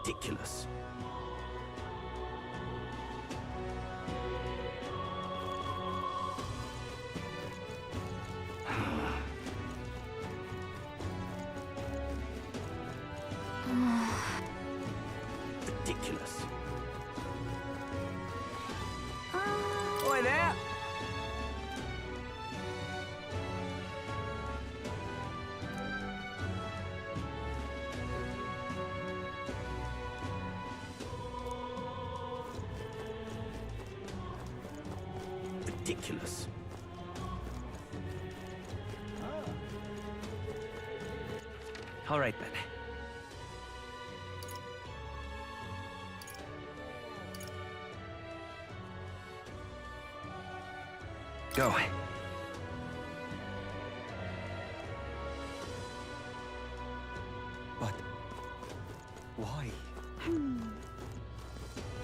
Ridiculous. Ridiculous. Oi there! Ridiculous. All right then. Go. But why?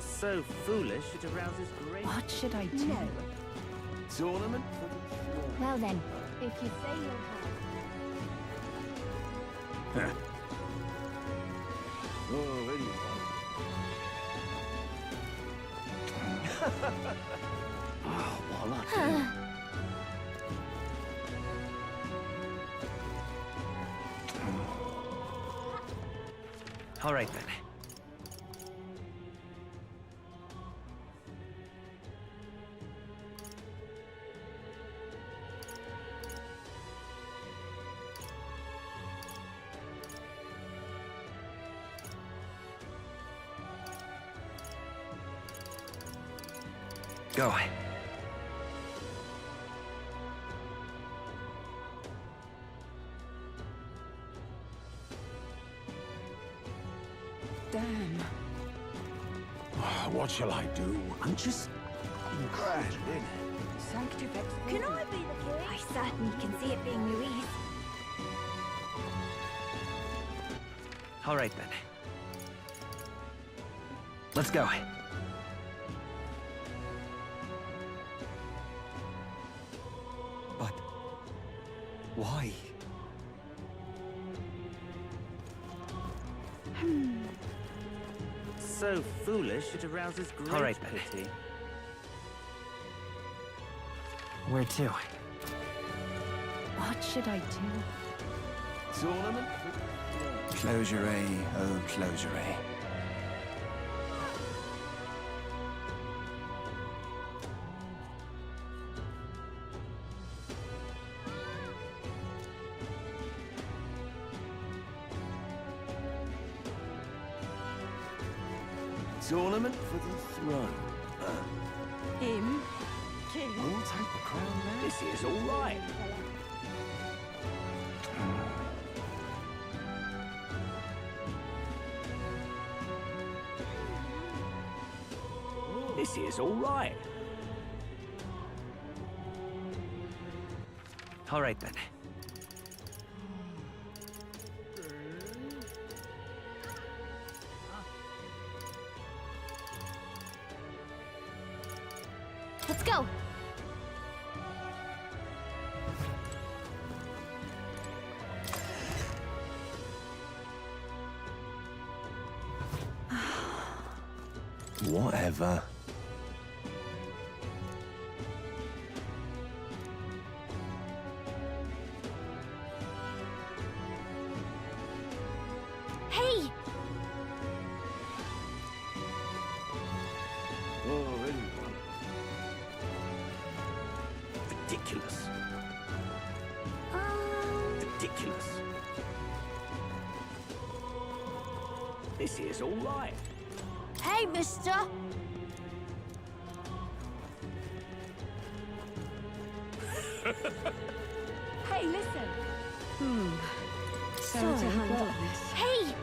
So foolish it arouses great. What should I do? No. Tournament? Well then, if you say you'll have. Oh, very Oh, voila. All right then. Go. Damn. What shall I do? I'm just incredulous. Sanctifex. Can I be the king? I certainly can see it being Louise. All right then. Let's go. But why? So foolish it arouses great All right, then. pity. Where to? What should I do? Tournament? Closure, oh closure. Tournament for the throne. Him? King? Who'll take the crown now? This is all right. This is all right. All right then. Let's go. Whatever. Hey! Ridiculous. Ridiculous. This is all right. Hey, mister! Hey, listen! So Sorry, to handle what? this. Hey!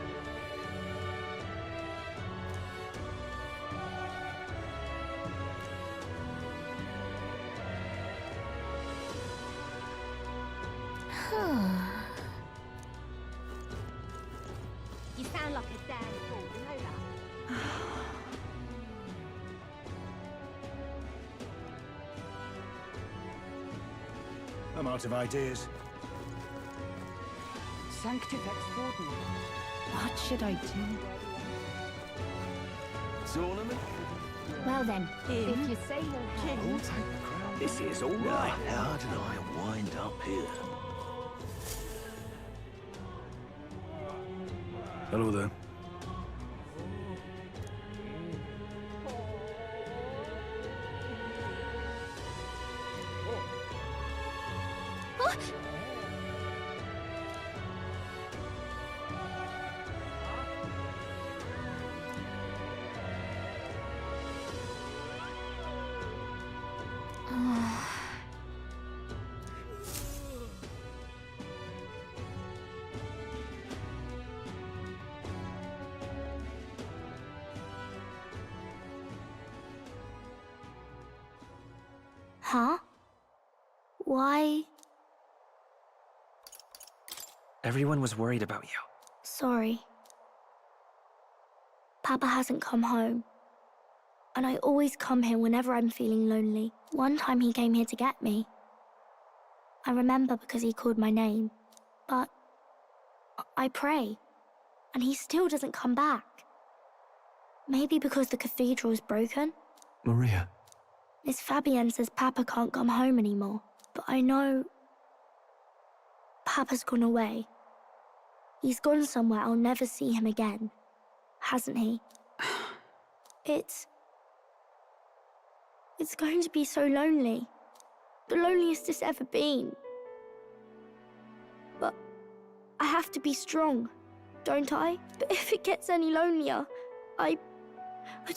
You sound like a damn fool, you know that? I'm out of ideas. Sanctifex Warden. What should I do? tournament? Well then, Him. if you say no harm. King. Take the crown. This is all Now, right. how did I wind up here? Hello there. Huh? Why? Everyone was worried about you. Sorry. Papa hasn't come home. And I always come here whenever I'm feeling lonely. One time he came here to get me. I remember because he called my name. But I pray. And he still doesn't come back. Maybe because the cathedral's broken? Maria, Miss Fabienne says Papa can't come home anymore. But I know... Papa's gone away. He's gone somewhere I'll never see him again. Hasn't he? It's going to be so lonely. The loneliest it's ever been. But I have to be strong, don't I? But if it gets any lonelier, I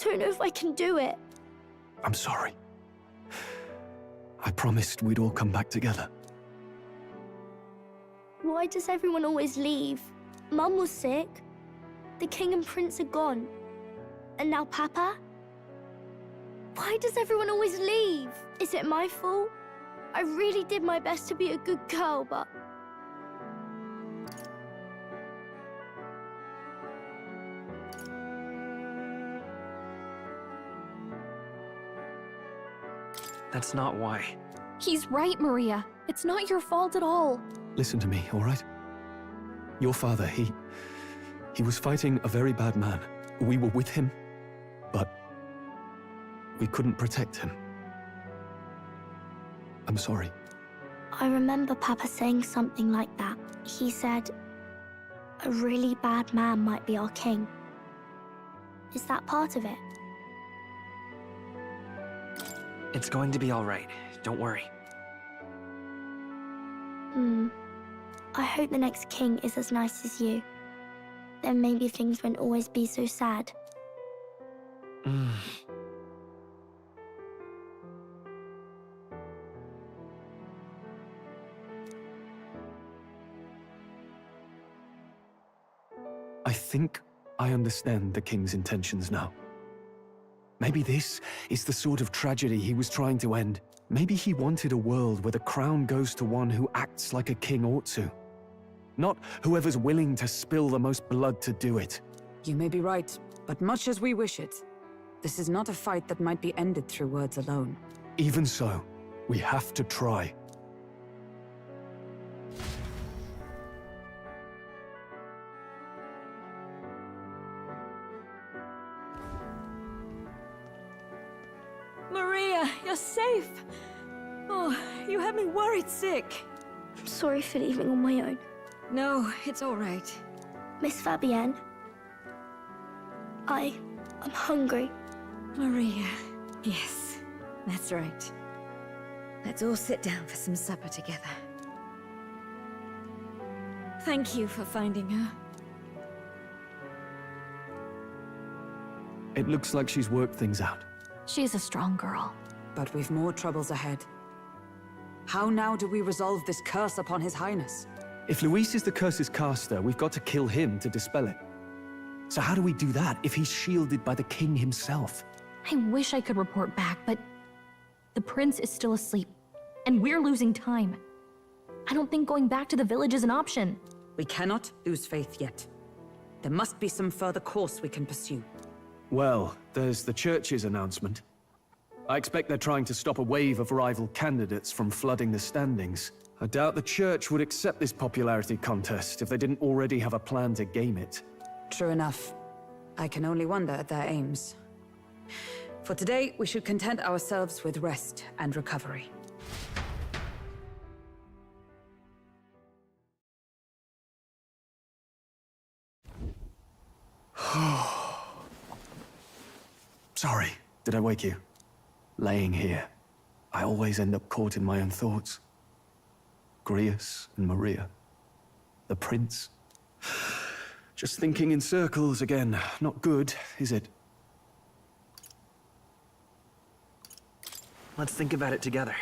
don't know if I can do it. I'm sorry. I promised we'd all come back together. Why does everyone always leave? Mum was sick. The king and prince are gone. And now Papa? Why does everyone always leave? Is it my fault? I really did my best to be a good girl, but... That's not why. He's right, Maria. It's not your fault at all. Listen to me, all right? Your father, he was fighting a very bad man. We were with him, but we couldn't protect him. I'm sorry. I remember Papa saying something like that. He said, a really bad man might be our king. Is that part of it? It's going to be all right. Don't worry. I hope the next king is as nice as you. Then maybe things won't always be so sad. I think I understand the king's intentions now. Maybe this is the sort of tragedy he was trying to end. Maybe he wanted a world where the crown goes to one who acts like a king ought to. Not whoever's willing to spill the most blood to do it. You may be right, but much as we wish it, this is not a fight that might be ended through words alone. Even so, we have to try. Maria, you're safe. Oh, you had me worried sick. I'm sorry for leaving on my own. No, it's all right. Miss Fabienne, I'm hungry. Maria, yes, that's right. Let's all sit down for some supper together. Thank you for finding her. It looks like she's worked things out. She's a strong girl. But we've more troubles ahead. How now do we resolve this curse upon His Highness? If Luis is the curse's caster, we've got to kill him to dispel it. So how do we do that if he's shielded by the king himself? I wish I could report back, but the prince is still asleep, and we're losing time. I don't think going back to the village is an option. We cannot lose faith yet. There must be some further course we can pursue. Well, there's the church's announcement. I expect they're trying to stop a wave of rival candidates from flooding the standings. I doubt the church would accept this popularity contest if they didn't already have a plan to game it. True enough. I can only wonder at their aims. For today, we should content ourselves with rest and recovery. Sorry, did I wake you? Laying here, I always end up caught in my own thoughts. Grius and Maria. The prince. Just thinking in circles again. Not good, is it? Let's think about it together.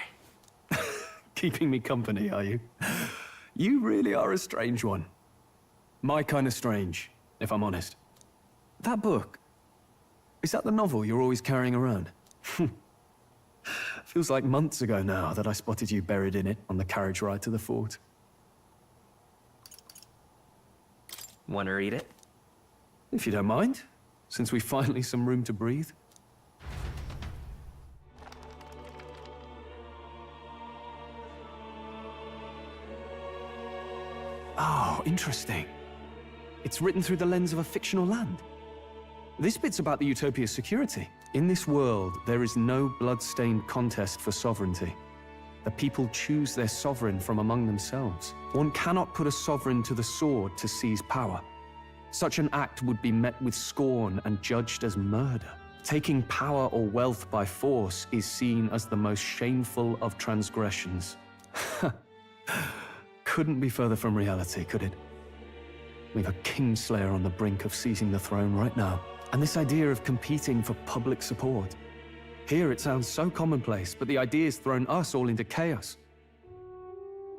Keeping me company, are you? You really are a strange one. My kind of strange, if I'm honest. That book, is that the novel you're always carrying around? Feels like months ago now that I spotted you buried in it on the carriage ride to the fort. Want to read it? If you don't mind, since we finally some room to breathe. Oh, interesting. It's written through the lens of a fictional land. This bit's about the Utopia's security. In this world, there is no blood-stained contest for sovereignty. The people choose their sovereign from among themselves. One cannot put a sovereign to the sword to seize power. Such an act would be met with scorn and judged as murder. Taking power or wealth by force is seen as the most shameful of transgressions. Couldn't be further from reality, could it? We've a Kingslayer on the brink of seizing the throne right now. And this idea of competing for public support. Here it sounds so commonplace, but the idea's thrown us all into chaos.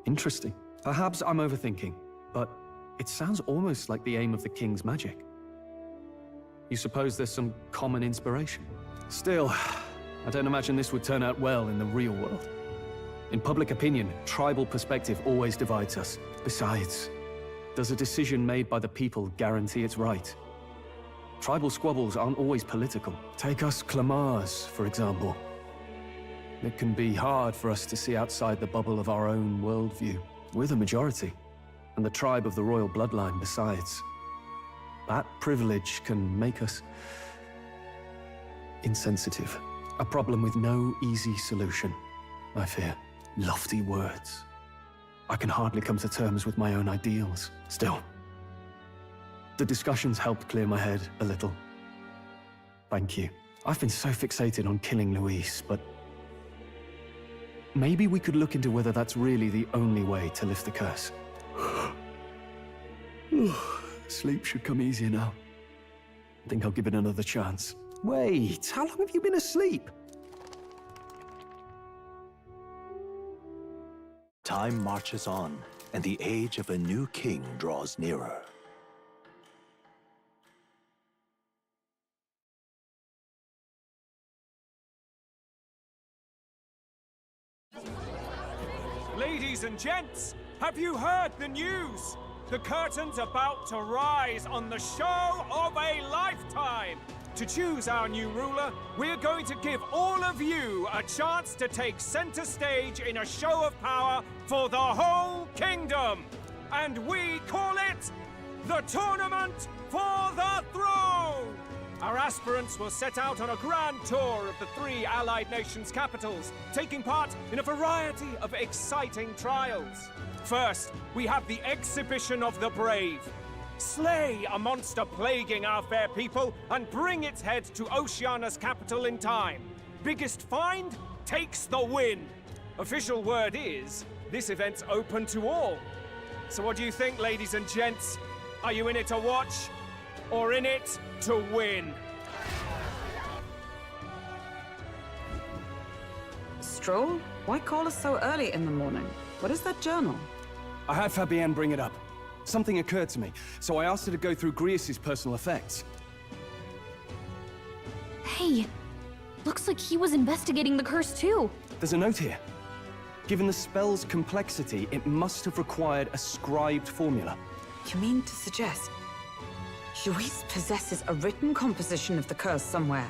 Interesting. Perhaps I'm overthinking, but it sounds almost like the aim of the king's magic. You suppose there's some common inspiration? Still, I don't imagine this would turn out well in the real world. In public opinion, tribal perspective always divides us. Besides, does a decision made by the people guarantee it's right? Tribal squabbles aren't always political. Take us Clamars, for example. It can be hard for us to see outside the bubble of our own worldview. We're the majority, and the tribe of the royal bloodline besides. That privilege can make us insensitive. A problem with no easy solution, I fear. Lofty words. I can hardly come to terms with my own ideals. Still, the discussions helped clear my head a little. Thank you. I've been so fixated on killing Luis, but maybe we could look into whether that's really the only way to lift the curse. Sleep should come easier now. I think I'll give it another chance. Wait, how long have you been asleep? Time marches on, and the age of a new king draws nearer. Ladies and gents, have you heard the news? The curtain's about to rise on the show of a lifetime. To choose our new ruler, we're going to give all of you a chance to take center stage in a show of power for the whole kingdom. And we call it the Tournament for the Throne! Our aspirants will set out on a grand tour of the 3 allied nations' capitals, taking part in a variety of exciting trials. First, we have the Exhibition of the Brave. Slay a monster plaguing our fair people and bring its head to Oceania's capital in time. Biggest find takes the win. Official word is, this event's open to all. So what do you think, ladies and gents? Are you in it to watch, or in it to win? Stroll? Why call us so early in the morning? What is that journal? I had Fabienne bring it up. Something occurred to me, so I asked her to go through Grius' personal effects. Hey, looks like he was investigating the curse too. There's a note here. Given the spell's complexity, it must have required a scribed formula. You mean to suggest Luis possesses a written composition of the curse somewhere?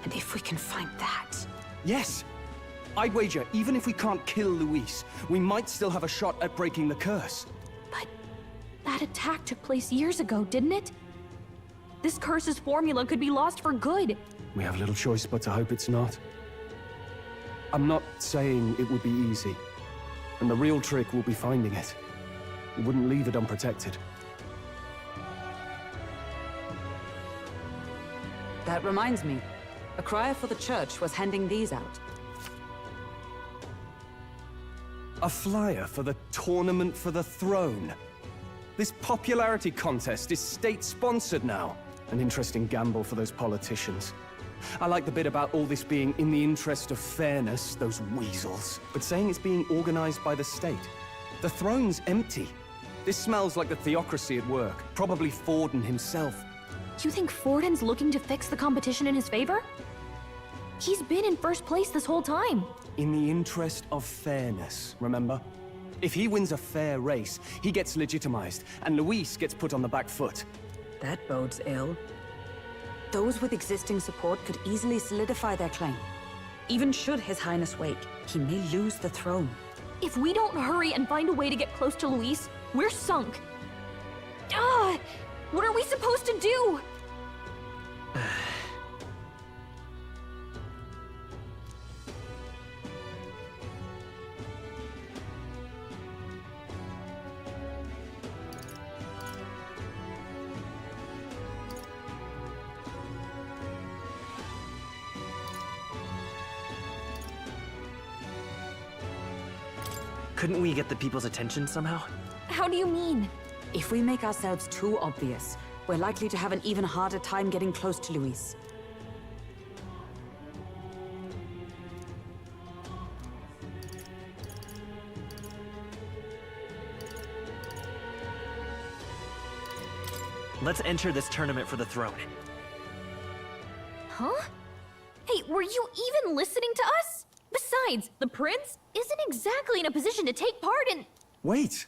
And if we can find that... Yes! I'd wager, even if we can't kill Luis, we might still have a shot at breaking the curse. But that attack took place years ago, didn't it? This curse's formula could be lost for good. We have little choice but to hope it's not. I'm not saying it would be easy, and the real trick will be finding it. We wouldn't leave it unprotected. That reminds me. A crier for the church was handing these out. A flyer for the Tournament for the Throne. This popularity contest is state-sponsored now. An interesting gamble for those politicians. I like the bit about all this being in the interest of fairness, those weasels. But saying it's being organized by the state. The throne's empty. This smells like the theocracy at work. Probably Forden himself. You think Forden's looking to fix the competition in his favor? He's been in first place this whole time. In the interest of fairness, remember? If he wins a fair race, he gets legitimized, and Luis gets put on the back foot. That bodes ill. Those with existing support could easily solidify their claim. Even should His Highness wake, he may lose the throne. If we don't hurry and find a way to get close to Luis, we're sunk. What are we supposed to do? Couldn't we get the people's attention somehow? How do you mean? If we make ourselves too obvious, we're likely to have an even harder time getting close to Luis. Let's enter this tournament for the throne. Huh? Hey, were you even listening to us? Besides, the prince isn't exactly in a position to take part in... Wait!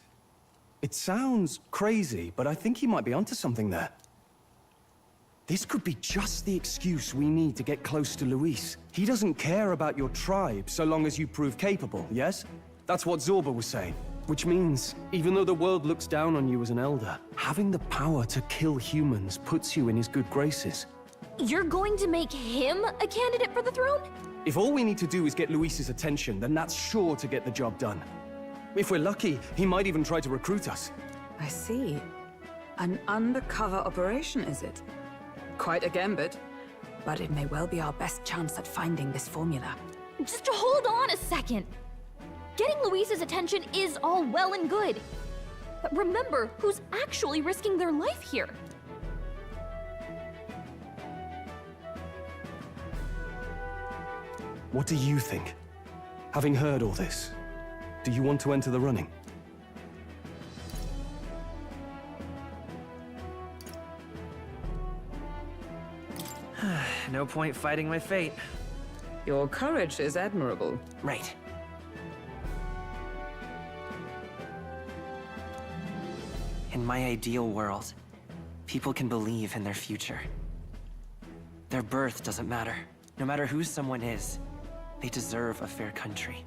It sounds crazy, but I think he might be onto something there. This could be just the excuse we need to get close to Luis. He doesn't care about your tribe so long as you prove capable, yes? That's what Zorba was saying. Which means, even though the world looks down on you as an elder, having the power to kill humans puts you in his good graces. You're going to make him a candidate for the throne? If all we need to do is get Luis's attention, then that's sure to get the job done. If we're lucky, he might even try to recruit us. I see. An undercover operation, is it? Quite a gambit. But it may well be our best chance at finding this formula. Just hold on a second. Getting Luis's attention is all well and good. But remember who's actually risking their life here. What do you think? Having heard all this, do you want to enter the running? No point fighting my fate. Your courage is admirable. Right. In my ideal world, people can believe in their future. Their birth doesn't matter. No matter who someone is, they deserve a fair country.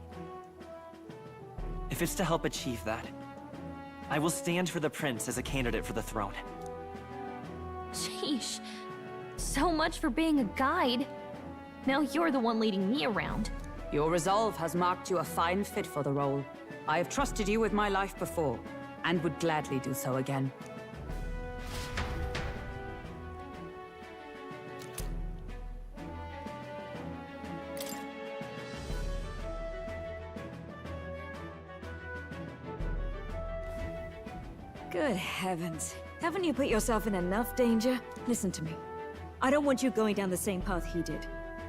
If it's to help achieve that, I will stand for the prince as a candidate for the throne. Sheesh. So much for being a guide. Now you're the one leading me around. Your resolve has marked you a fine fit for the role. I have trusted you with my life before, and would gladly do so again. Good heavens. Haven't you put yourself in enough danger? Listen to me. I don't want you going down the same path he did.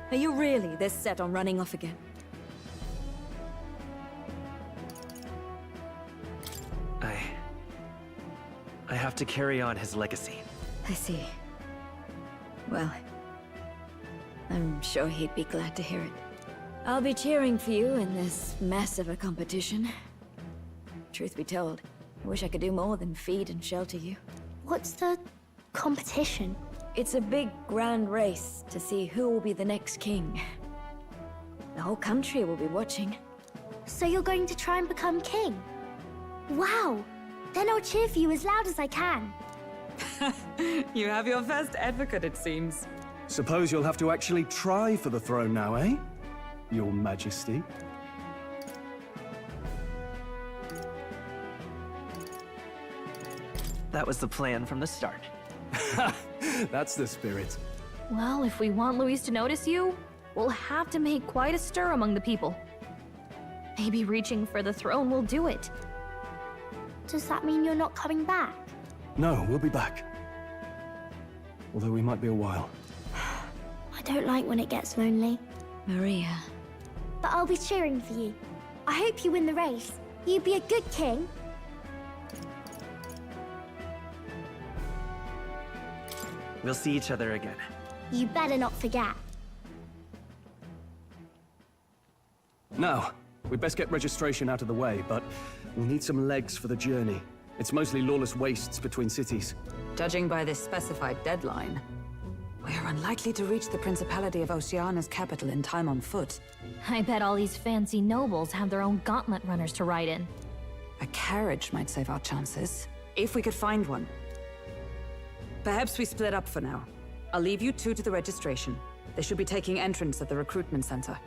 Are you really this set on running off again? I have to carry on his legacy. I see. Well, I'm sure he'd be glad to hear it. I'll be cheering for you in this mess of a competition. Truth be told, I wish I could do more than feed and shelter you. What's the competition? It's a big, grand race to see who will be the next king. The whole country will be watching. So you're going to try and become king? Wow! Then I'll cheer for you as loud as I can. You have your first advocate, it seems. Suppose you'll have to actually try for the throne now, eh? Your Majesty. That was the plan from the start. That's the spirit. Well, if we want Luis to notice you, we'll have to make quite a stir among the people. Maybe reaching for the throne will do it. Does that mean you're not coming back? No, we'll be back. Although we might be a while. I don't like when it gets lonely. Maria. But I'll be cheering for you. I hope you win the race. You'd be a good king. We'll see each other again. You better not forget. Now, we'd best get registration out of the way, but we'll need some legs for the journey. It's mostly lawless wastes between cities. Judging by this specified deadline, we're unlikely to reach the Principality of Oceana's capital in time on foot. I bet all these fancy nobles have their own gauntlet runners to ride in. A carriage might save our chances, if we could find one. Perhaps we split up for now. I'll leave you two to the registration. They should be taking entrance at the recruitment center.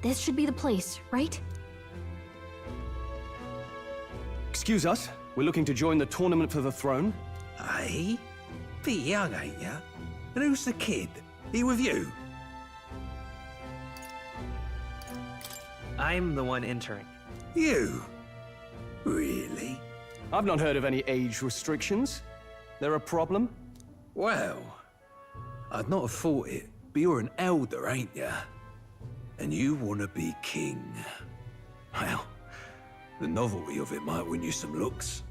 This should be the place, right? Excuse us, we're looking to join the tournament for the throne. Aye? Bit young, ain't ya? And who's the kid? He with you? I'm the one entering. You? Really? I've not heard of any age restrictions. There a problem? Well, I'd not have thought it, but you're an elder, ain't ya? And you want to be king. Well, the novelty of it might win you some looks.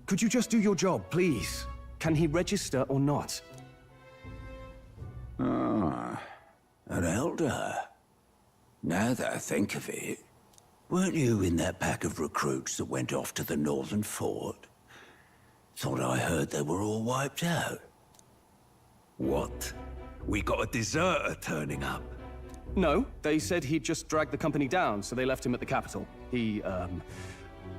Could you just do your job, please? Can he register or not? Ah, an elder. Now that I think of it, weren't you in that pack of recruits that went off to the northern fort? Thought I heard they were all wiped out. What? We got a deserter turning up? No, they said he'd just dragged the company down, so they left him at the capital. He,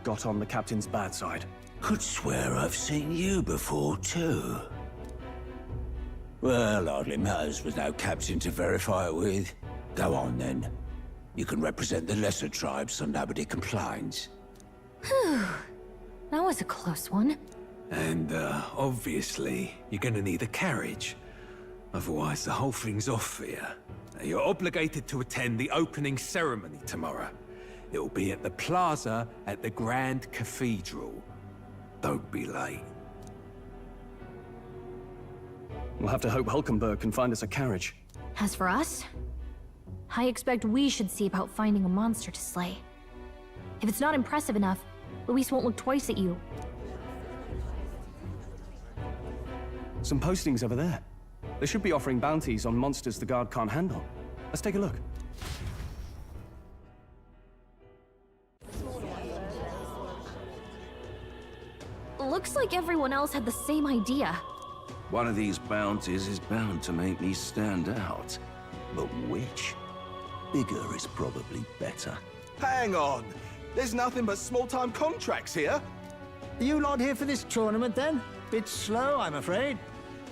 got on the captain's bad side. Could swear I've seen you before, too. Well, hardly matters with no captain to verify it with. Go on, then. You can represent the lesser tribes so nobody complains. Whew. That was a close one. And, obviously, you're gonna need a carriage. Otherwise, the whole thing's off for you. You're obligated to attend the opening ceremony tomorrow. It'll be at the plaza at the Grand Cathedral. Don't be late. We'll have to hope Hulkenberg can find us a carriage. As for us, I expect we should see about finding a monster to slay. If it's not impressive enough, Luis won't look twice at you. Some postings over there. They should be offering bounties on monsters the guard can't handle. Let's take a look. Looks like everyone else had the same idea. One of these bounties is bound to make me stand out. But which? Bigger is probably better. Hang on! There's nothing but small-time contracts here. Are you lot here for this tournament, then? Bit slow, I'm afraid.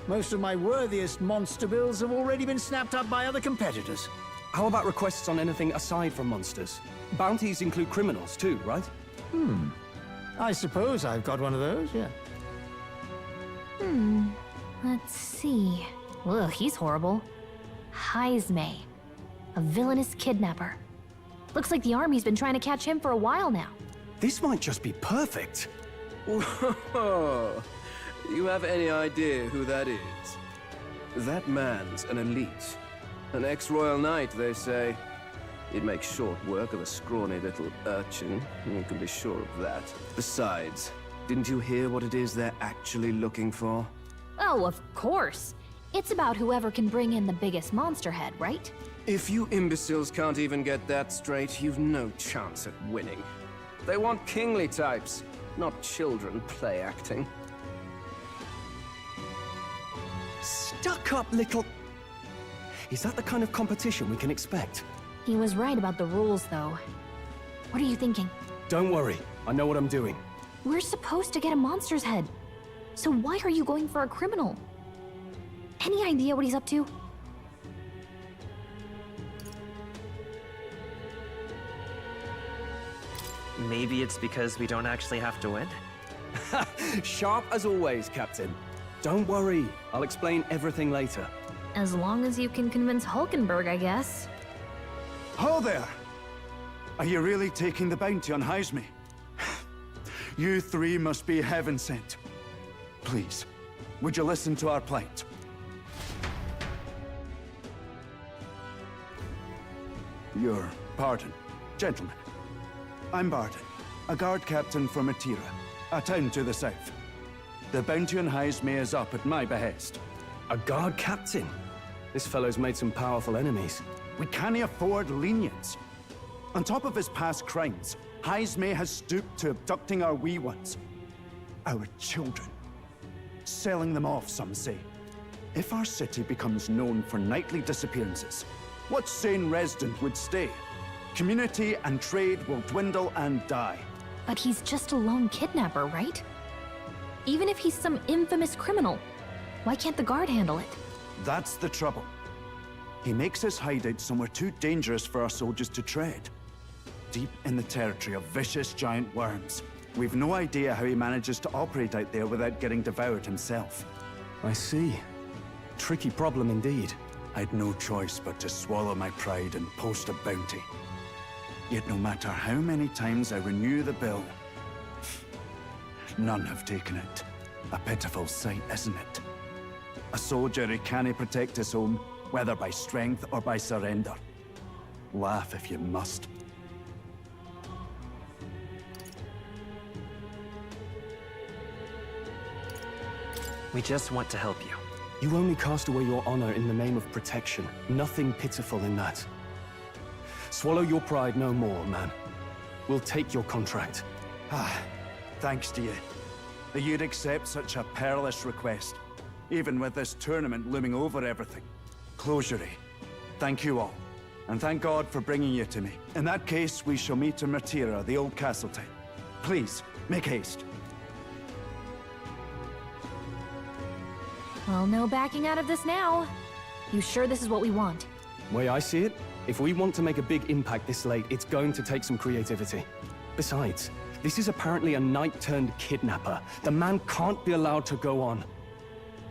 Most of my worthiest monster bills have already been snapped up by other competitors. How about requests on anything aside from monsters? Bounties include criminals too, right? I suppose I've got one of those, yeah. Let's see. Ugh, he's horrible. Heisme. A villainous kidnapper. Looks like the army's been trying to catch him for a while now. This might just be perfect. Whoa. You have any idea who that is? That man's an elite. An ex-royal knight, they say. He'd make short work of a scrawny little urchin. You can be sure of that. Besides, didn't you hear what it is they're actually looking for? Oh, of course. It's about whoever can bring in the biggest monster head, right? If you imbeciles can't even get that straight, you've no chance at winning. They want kingly types, not children play acting. Stuck-up little... Is that the kind of competition we can expect? He was right about the rules, though. What are you thinking? Don't worry, I know what I'm doing. We're supposed to get a monster's head. So why are you going for a criminal? Any idea what he's up to? Maybe it's because we don't actually have to win? Sharp as always, Captain. Don't worry, I'll explain everything later. As long as you can convince Hulkenberg, I guess. Ho there! Are you really taking the bounty on Heisme? You three must be heaven sent. Please, would you listen to our plight? Your pardon, gentlemen. I'm Barton, a guard captain from Atira, a town to the south. The bounty on Heisme is up at my behest. A guard captain? This fellow's made some powerful enemies. We can't afford lenience. On top of his past crimes, Heisme has stooped to abducting our wee ones. Our children. Selling them off, some say. If our city becomes known for nightly disappearances, what sane resident would stay? Community and trade will dwindle and die. But he's just a lone kidnapper, right? Even if he's some infamous criminal, why can't the guard handle it? That's the trouble. He makes his hideout somewhere too dangerous for our soldiers to tread. Deep in the territory of vicious giant worms. We've no idea how he manages to operate out there without getting devoured himself. I see. Tricky problem indeed. I'd no choice but to swallow my pride and post a bounty. Yet no matter how many times I renew the bill, none have taken it. A pitiful sight, isn't it? A soldier who can't protect his home, whether by strength or by surrender. Laugh if you must. We just want to help you. You only cast away your honor in the name of protection. Nothing pitiful in that. Swallow your pride no more, man. We'll take your contract. Thanks to you. That you'd accept such a perilous request, even with this tournament looming over everything. Closure. Thank you all, and thank God for bringing you to me. In that case, we shall meet in Martira, the old castle town. Please, make haste. Well, no backing out of this now. You sure this is what we want? Way I see it, if we want to make a big impact this late, it's going to take some creativity. Besides, this is apparently a knight-turned-kidnapper. The man can't be allowed to go on.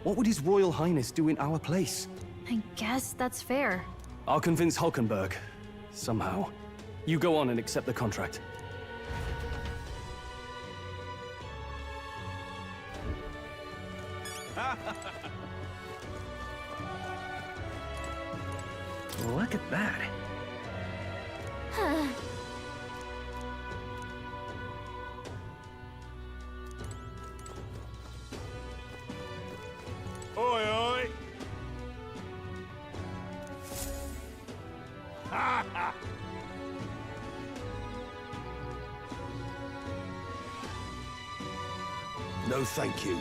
What would His Royal Highness do in our place? I guess that's fair. I'll convince Hulkenberg. Somehow. You go on and accept the contract. Look at that. Oi, oi! No, thank you.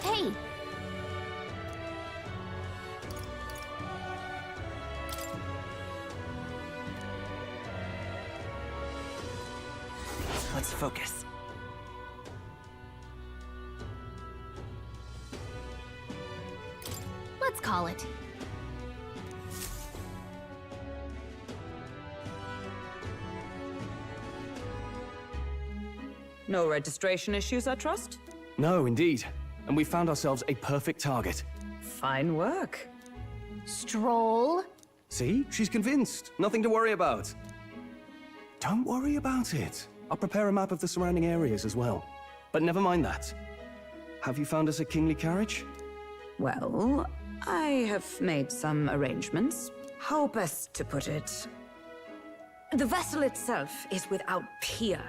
Hey! Let's focus. Let's call it. No registration issues, I trust? No, indeed. And we found ourselves a perfect target. Fine work. Stroll. See? She's convinced. Nothing to worry about. Don't worry about it. I'll prepare a map of the surrounding areas as well. But never mind that. Have you found us a kingly carriage? Well, I have made some arrangements. How best to put it? The vessel itself is without peer.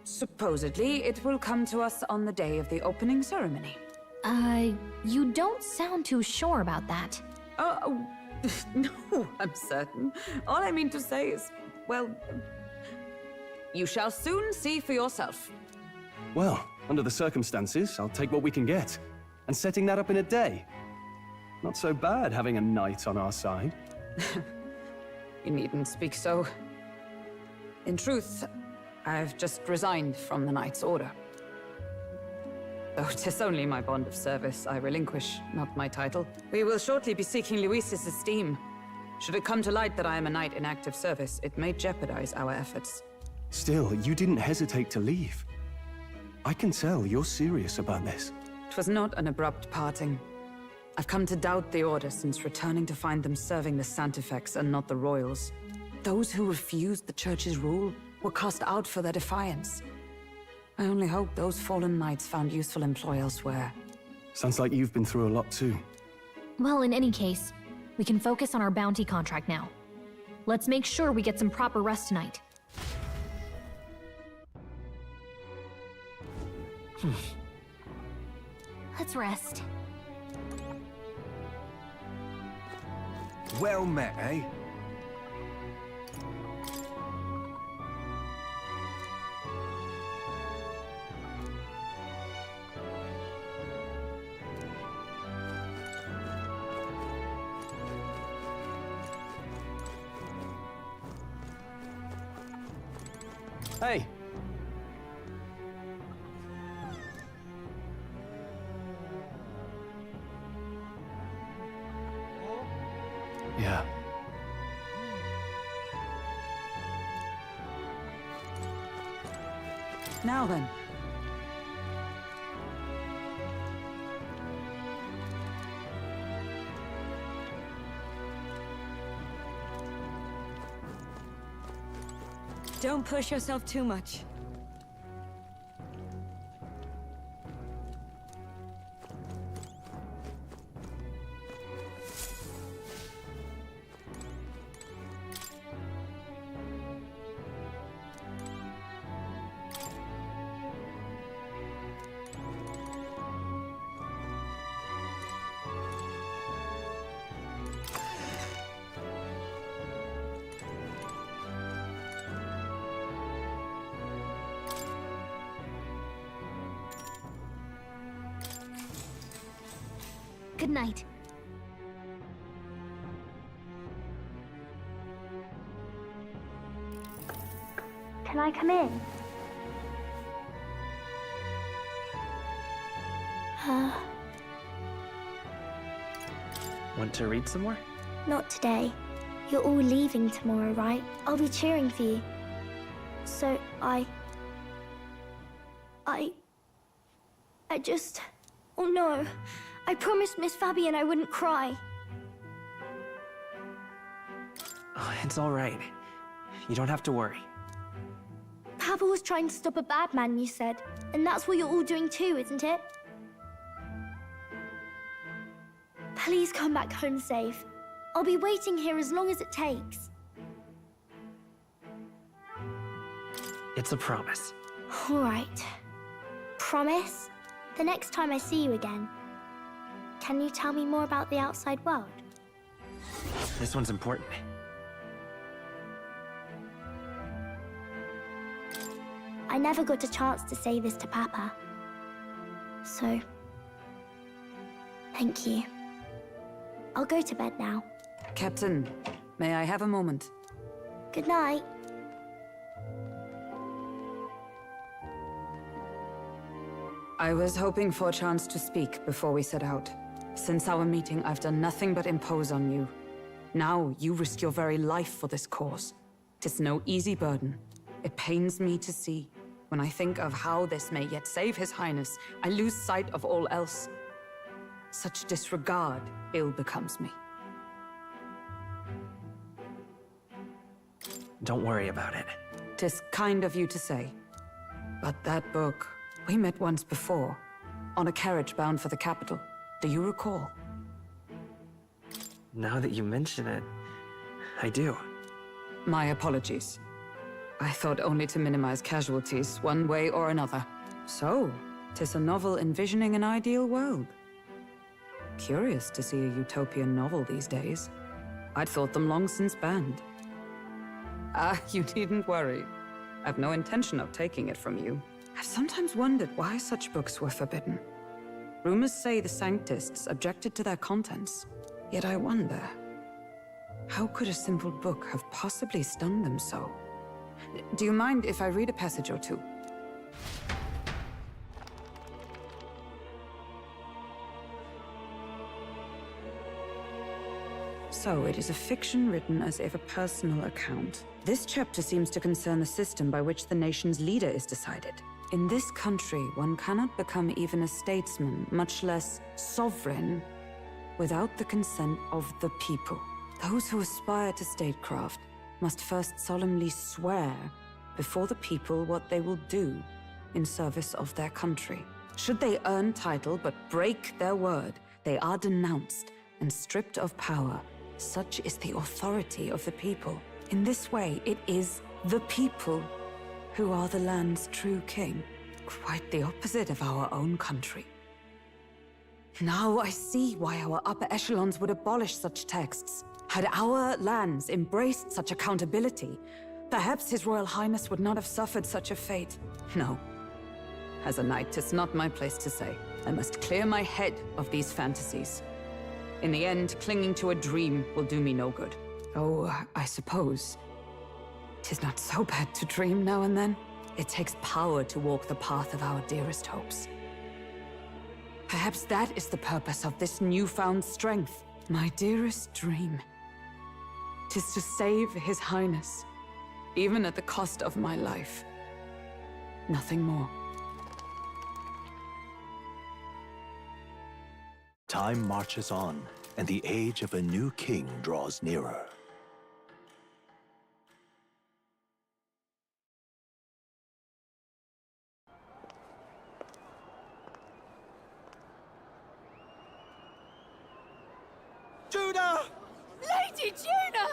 Supposedly, it will come to us on the day of the opening ceremony. You don't sound too sure about that. Oh, no, I'm certain. All I mean to say is, well, you shall soon see for yourself. Well, under the circumstances, I'll take what we can get. And setting that up in a day. Not so bad having a knight on our side. You needn't speak so. In truth, I've just resigned from the Knight's Order. Though 'tis only my bond of service I relinquish, not my title. We will shortly be seeking Luis's esteem. Should it come to light that I am a knight in active service, it may jeopardize our efforts. Still, you didn't hesitate to leave. I can tell you're serious about this. 'Twas not an abrupt parting. I've come to doubt the Order since returning to find them serving the Santifex and not the Royals. Those who refused the Church's rule were cast out for their defiance. I only hope those fallen knights found useful employ elsewhere. Sounds like you've been through a lot too. Well, in any case, we can focus on our bounty contract now. Let's make sure we get some proper rest tonight. Let's rest. Well met, eh? Hey! Yeah. Now then. Don't push yourself too much. Good night. Can I come in? Want to read some more? Not today. You're all leaving tomorrow, right? I'll be cheering for you. So I just... Oh no. I promised Miss Fabian I wouldn't cry. Oh, it's all right. You don't have to worry. Papa was trying to stop a bad man, you said. And that's what you're all doing too, isn't it? Please come back home safe. I'll be waiting here as long as it takes. It's a promise. All right. Promise? The next time I see you again. Can you tell me more about the outside world? This one's important. I never got a chance to say this to Papa. So, thank you. I'll go to bed now. Captain, may I have a moment? Good night. I was hoping for a chance to speak before we set out. Since our meeting, I've done nothing but impose on you. Now, you risk your very life for this cause. 'Tis no easy burden. It pains me to see. When I think of how this may yet save His Highness, I lose sight of all else. Such disregard ill becomes me. Don't worry about it. 'Tis kind of you to say. But that book, we met once before, on a carriage bound for the capital. Do you recall? Now that you mention it, I do. My apologies. I thought only to minimize casualties, one way or another. So, 'Tis a novel envisioning an ideal world. Curious to see a utopian novel these days. I'd thought them long since banned. Ah, you needn't worry. I've no intention of taking it from you. I've sometimes wondered why such books were forbidden. Rumors say the Sanctists objected to their contents. Yet I wonder, how could a simple book have possibly stunned them so? Do you mind if I read a passage or two? So, it is a fiction written as if a personal account. This chapter seems to concern the system by which the nation's leader is decided. In this country, one cannot become even a statesman, much less sovereign, without the consent of the people. Those who aspire to statecraft must first solemnly swear before the people what they will do in service of their country. Should they earn title but break their word, they are denounced and stripped of power. Such is the authority of the people. In this way, it is the people who are the land's true king. Quite the opposite of our own country. Now I see why our upper echelons would abolish such texts. Had our lands embraced such accountability, perhaps His Royal Highness would not have suffered such a fate. No. As a knight, 'tis not my place to say. I must clear my head of these fantasies. In the end, clinging to a dream will do me no good. Oh, I suppose 'tis not so bad to dream now and then. It takes power to walk the path of our dearest hopes. Perhaps that is the purpose of this newfound strength. My dearest dream. 'Tis to save His Highness, even at the cost of my life. Nothing more. Time marches on, and the age of a new king draws nearer. Juna! Lady Juna!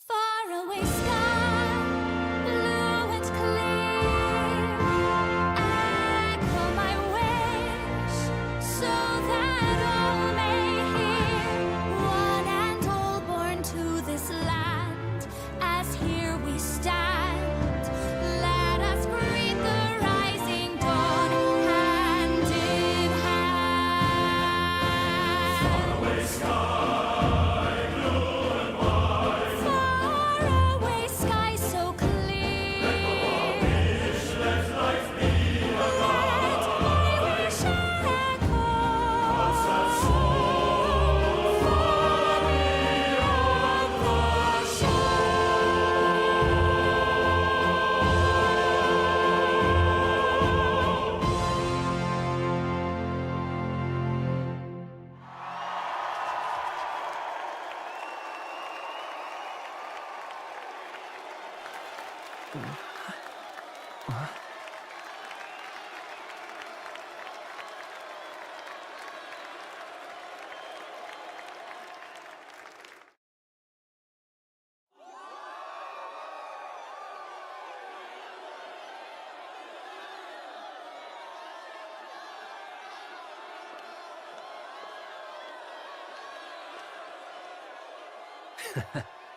Faraway sky, blue and clear. Echo my wish, so that all may hear. One and all born to this land, as here we stand. Let us greet the rising dawn, hand in hand. Faraway sky. Faraway sky so clear. Let my wish echo. Far beyond the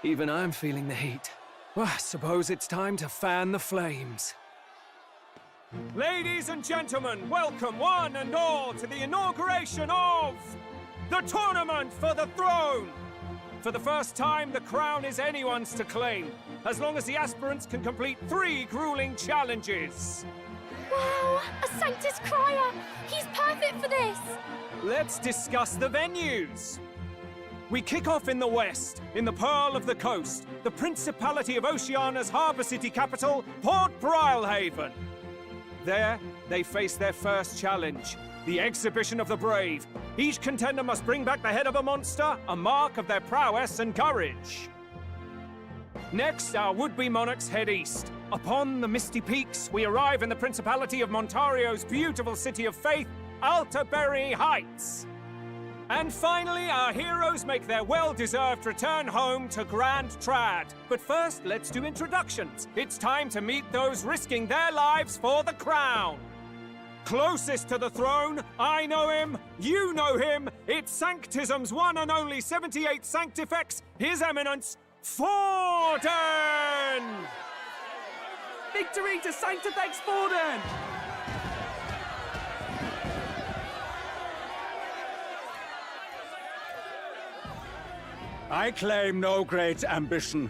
Even I'm feeling the heat. Well, I suppose it's time to fan the flames. Ladies and gentlemen, welcome one and all to the inauguration of the Tournament for the Throne! For the first time, the crown is anyone's to claim, as long as the aspirants can complete 3 grueling challenges. Wow, a Sanctus Crier! He's perfect for this! Let's discuss the venues. We kick off in the west, in the Pearl of the Coast, the Principality of Oceania's harbour city capital, Port Brilehaven. There, they face their first challenge, the Exhibition of the Brave. Each contender must bring back the head of a monster, a mark of their prowess and courage. Next, our would-be monarchs head east. Upon the misty peaks, we arrive in the Principality of Montario's beautiful city of faith, Altaberry Heights. And finally, our heroes make their well-deserved return home to Grand Trad. But first, let's do introductions. It's time to meet those risking their lives for the crown. Closest to the throne, I know him, you know him. It's Sanctism's one and only 78th Sanctifex, His Eminence, Forden! Victory to Sanctifex Forden! I claim no great ambition,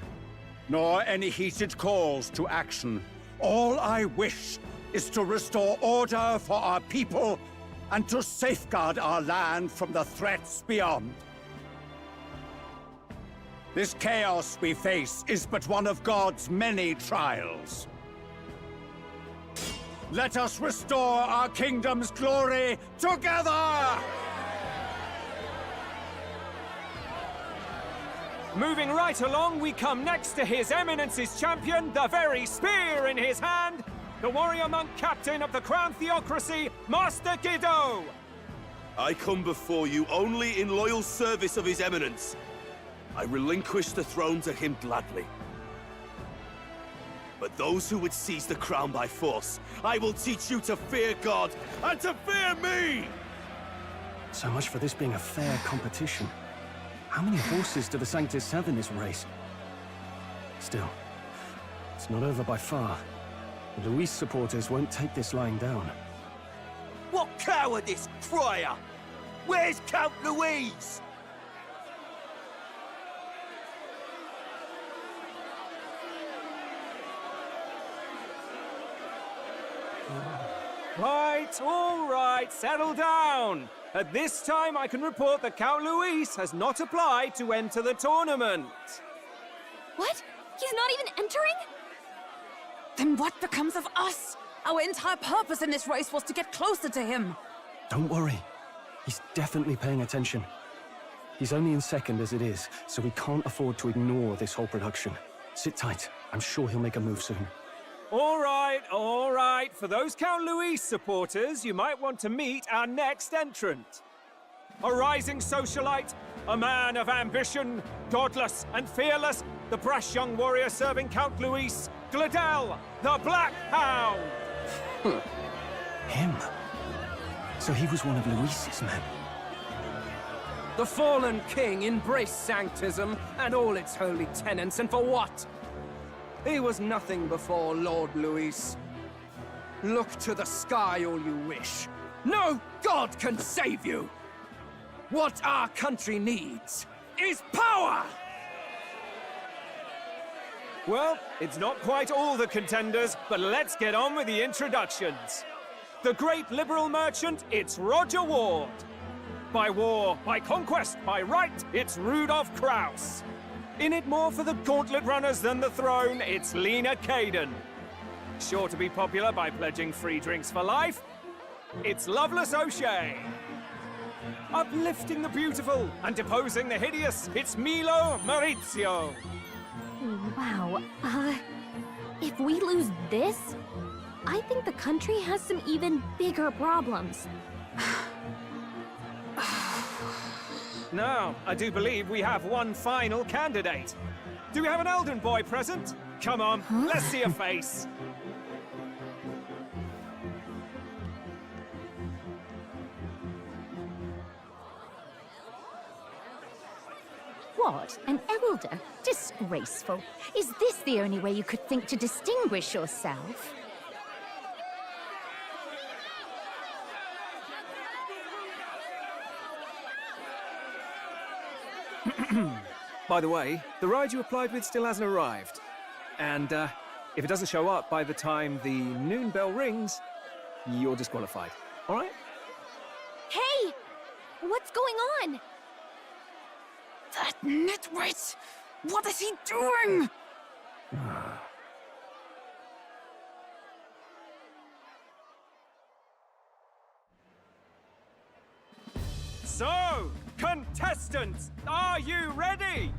nor any heated calls to action. All I wish is to restore order for our people and to safeguard our land from the threats beyond. This chaos we face is but one of God's many trials. Let us restore our kingdom's glory together! Moving right along, we come next to His Eminence's champion, the very spear in his hand, the warrior monk captain of the Crown Theocracy, Master Giddo! I come before you only in loyal service of His Eminence. I relinquish the throne to him gladly. But those who would seize the crown by force, I will teach you to fear God and to fear me! So much for this being a fair competition. How many horses do the Sanctus have in this race? Still, it's not over by far. The Luis supporters won't take this lying down. What cowardice, Friar! Where's Count Louise? All right, settle down. At this time, I can report that Count Luis has not applied to enter the tournament. What? He's not even entering? Then what becomes of us? Our entire purpose in this race was to get closer to him. Don't worry. He's definitely paying attention. He's only in second as it is, so we can't afford to ignore this whole production. Sit tight. I'm sure he'll make a move soon. All right. For those Count Luis supporters, you might want to meet our next entrant. A rising socialite, a man of ambition, godless and fearless, the brash young warrior serving Count Luis, Gladel, the Black Hound! Him? So he was one of Luis's men? The fallen king embraced Sanctism and all its holy tenets, and for what? He was nothing before Lord Luis. Look to the sky all you wish. No god can save you! What our country needs is power! Well, it's not quite all the contenders, but let's get on with the introductions. The great liberal merchant, it's Roger Ward. By war, by conquest, by right, it's Rudolph Kraus. In it more for the gauntlet runners than the throne, it's Lena Caden. Sure to be popular by pledging free drinks for life, it's Loveless O'Shea. Uplifting the beautiful and deposing the hideous, it's Milo Maurizio. Wow. If we lose this, I think the country has some even bigger problems. Now, I do believe we have one final candidate. Do we have an Elden boy present? Come on, let's see a face. What? An elder? Disgraceful. Is this the only way you could think to distinguish yourself? By the way, the ride you applied with still hasn't arrived. And, if it doesn't show up by the time the noon bell rings, you're disqualified. All right? Hey! What's going on? That nitwit! What is he doing? So, contestants, are you ready?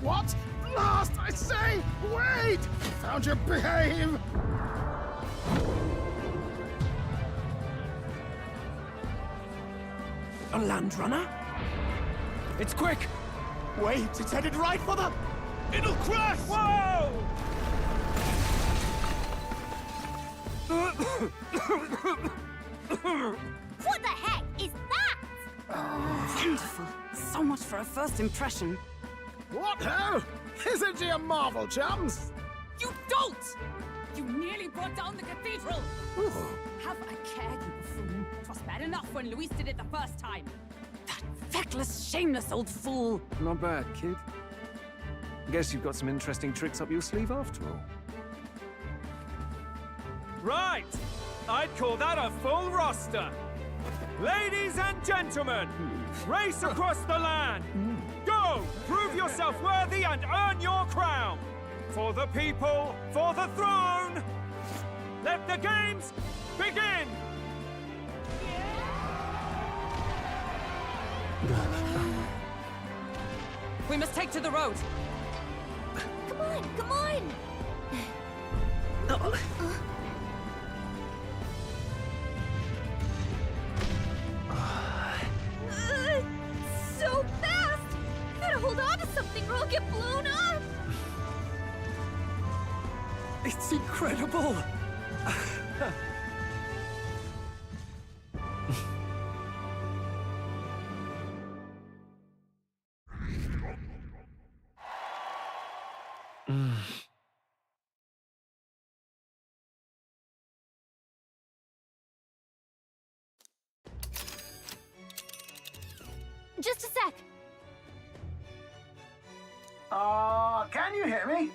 What? Last, I say! Wait! Found you, behave! A land runner? It's quick! Wait, it's headed right for the... It'll crash! Whoa! What the heck is that? Wonderful. So much for a first impression. What ho? Isn't she a marvel, chums? You don't! You nearly brought down the cathedral! Have a care, you buffoon. 'Twas bad enough when Luis did it the first time. That feckless, shameless old fool! Not bad, kid. Guess you've got some interesting tricks up your sleeve after all. Right! I'd call that a full roster. Ladies and gentlemen, race across the land. Go! Prove yourself worthy and earn your crown. For the people, for the throne. Let the games begin! We must take to the road. Come on, come on! So fast! Gotta hold on to something or I'll get blown up! It's incredible! Just a sec! Can you hear me?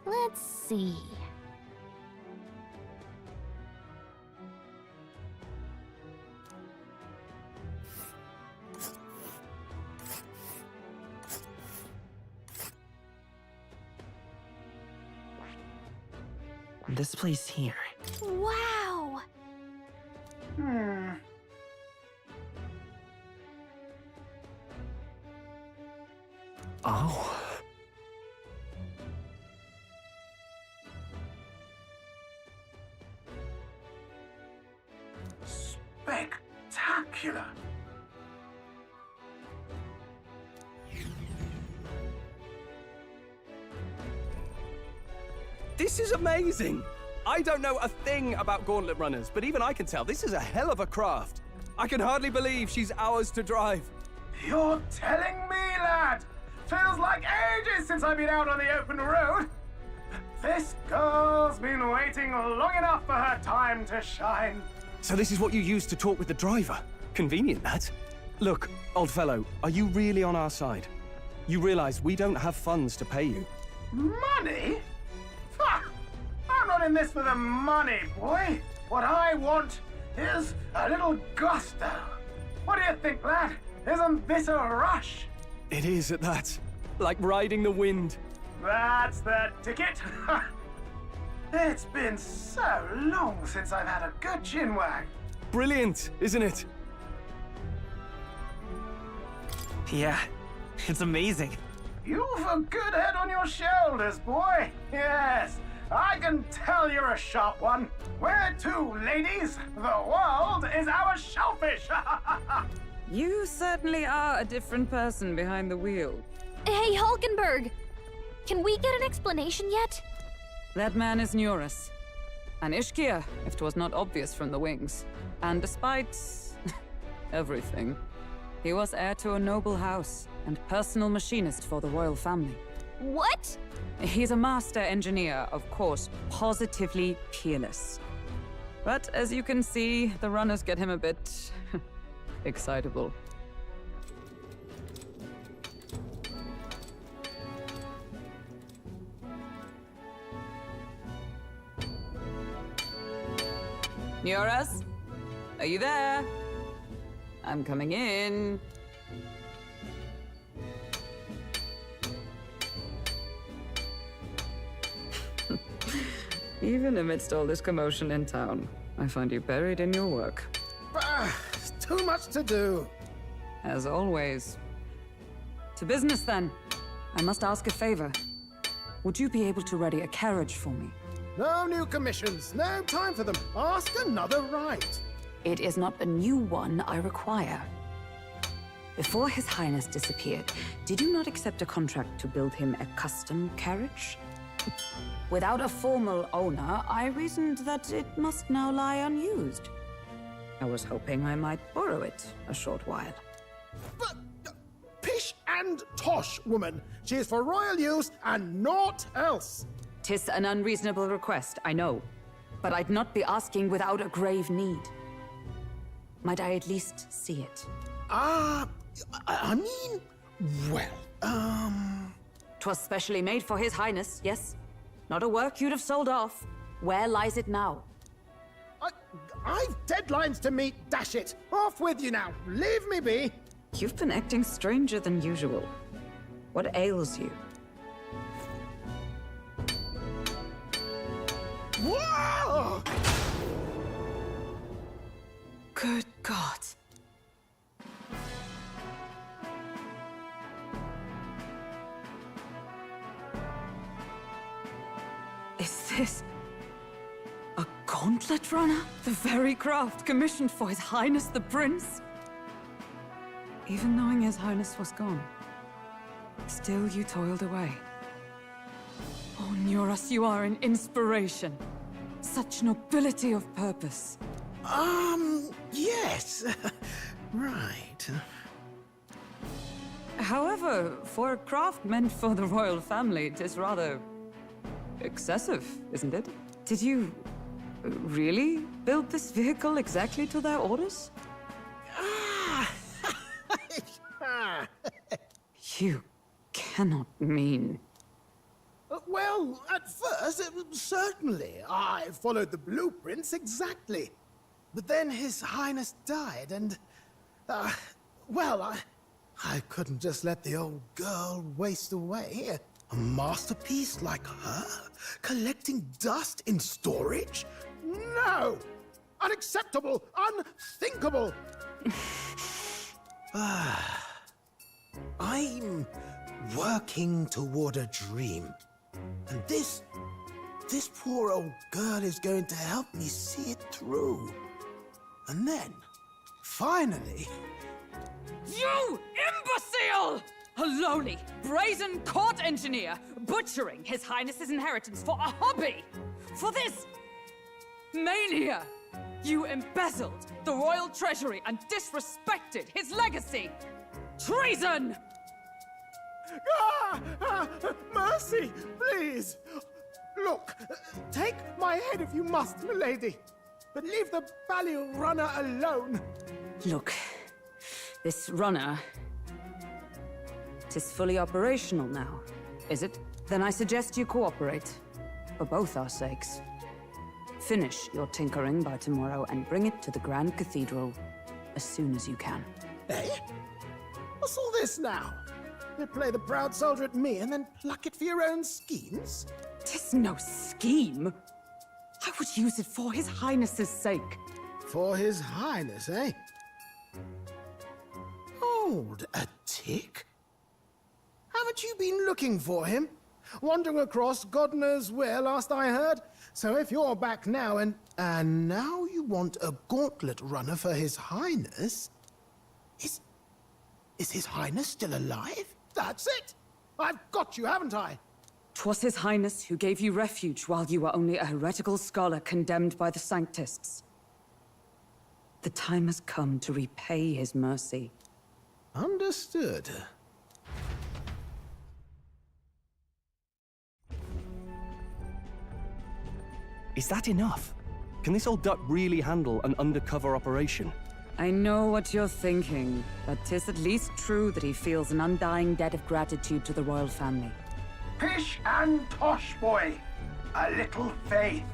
Let's see. This place here. Wow! Oh. Spectacular! This is amazing! I don't know a thing about gauntlet runners, but even I can tell this is a hell of a craft. I can hardly believe she's ours to drive. You're telling me, lad? Feels like ages since I've been out on the open road. This girl's been waiting long enough for her time to shine. So this is what you used to talk with the driver? Convenient, that. Look, old fellow, are you really on our side? You realize we don't have funds to pay you. Money? Ha! I'm not in this for the money, boy. What I want is a little gusto. What do you think, lad? Isn't this a rush? It is at that. Like riding the wind. That's the ticket. It's been so long since I've had a good chinwag. Brilliant, isn't it? Yeah, it's amazing. You've a good head on your shoulders, boy. Yes, I can tell you're a sharp one. Where to, ladies? The world is our shellfish. You certainly are a different person behind the wheel. Hey, Hulkenberg! Can we get an explanation yet? That man is Neurus. An Ishkia, if 'twas not obvious from the wings. And despite everything, he was heir to a noble house and personal machinist for the royal family. What? He's a master engineer, of course, positively peerless. But as you can see, the runners get him a bit excitable. Neurus? Are you there? I'm coming in. Even amidst all this commotion in town, I find you buried in your work. Too much to do. As always. To business, then. I must ask a favor. Would you be able to ready a carriage for me? No new commissions. No time for them. Ask another right. It is not a new one I require. Before His Highness disappeared, did you not accept a contract to build him a custom carriage? Without a formal owner, I reasoned that it must now lie unused. I was hoping I might borrow it a short while. But pish and tosh, woman. She is for royal use and naught else. 'Tis an unreasonable request, I know. But I'd not be asking without a grave need. Might I at least see it? I mean, well, 'Twas specially made for His Highness, yes? Not a work you'd have sold off. Where lies it now? I've deadlines to meet, dash it! Off with you now! Leave me be! You've been acting stranger than usual. What ails you? Whoa! Good God. Is this a gauntlet runner? The very craft commissioned for His Highness the Prince? Even knowing His Highness was gone, still you toiled away. Oh, Nuras, you are an inspiration. Such nobility of purpose. Yes. Right. However, for a craft meant for the royal family, it is rather excessive, isn't it? Did you really build this vehicle exactly to their orders? You cannot mean... Well, at first, certainly. I followed the blueprints exactly. But then His Highness died, and... well, I couldn't just let the old girl waste away. A masterpiece like her? Collecting dust in storage? No! Unacceptable! Unthinkable! I'm working toward a dream. And this poor old girl is going to help me see it through. And then, finally... You imbecile! A lowly, brazen court engineer butchering His Highness's inheritance for a hobby! For this mania! You embezzled the royal treasury and disrespected his legacy! Treason! Mercy, please! Look, take my head if you must, milady. But leave the value runner alone. Look, this runner... Tis fully operational now, is it? Then I suggest you cooperate. For both our sakes. Finish your tinkering by tomorrow and bring it to the Grand Cathedral as soon as you can. Eh? What's all this now? You play the proud soldier at me and then pluck it for your own schemes? 'Tis no scheme. I would use it for His Highness's sake. For His Highness, eh? Hold a tick. Haven't you been looking for him? Wandering across God knows where, last I heard. So if you're back now and now you want a gauntlet runner for His Highness... Is His Highness still alive? That's it! I've got you, haven't I? 'Twas His Highness who gave you refuge while you were only a heretical scholar condemned by the Sanctists. The time has come to repay His mercy. Understood. Is that enough? Can this old duck really handle an undercover operation? I know what you're thinking, but 'tis at least true that he feels an undying debt of gratitude to the royal family. Pish and tosh, boy. A little faith.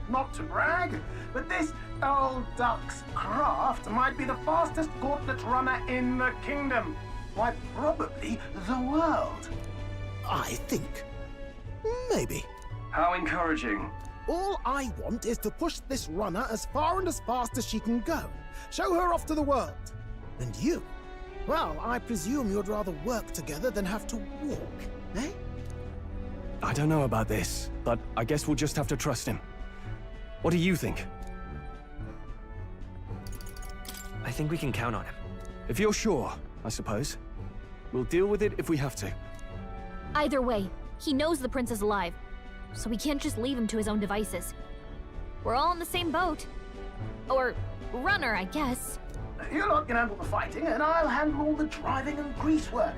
Not to brag, but this old duck's craft might be the fastest gauntlet runner in the kingdom. Why, probably the world. I think. Maybe. How encouraging. All I want is to push this runner as far and as fast as she can go. Show her off to the world. And you? Well, I presume you'd rather work together than have to walk, eh? I don't know about this, but I guess we'll just have to trust him. What do you think? I think we can count on him. If you're sure, I suppose. We'll deal with it if we have to. Either way, he knows the prince is alive, so we can't just leave him to his own devices. We're all in the same boat. Or runner, I guess. You lot can handle the fighting, and I'll handle all the driving and greasework.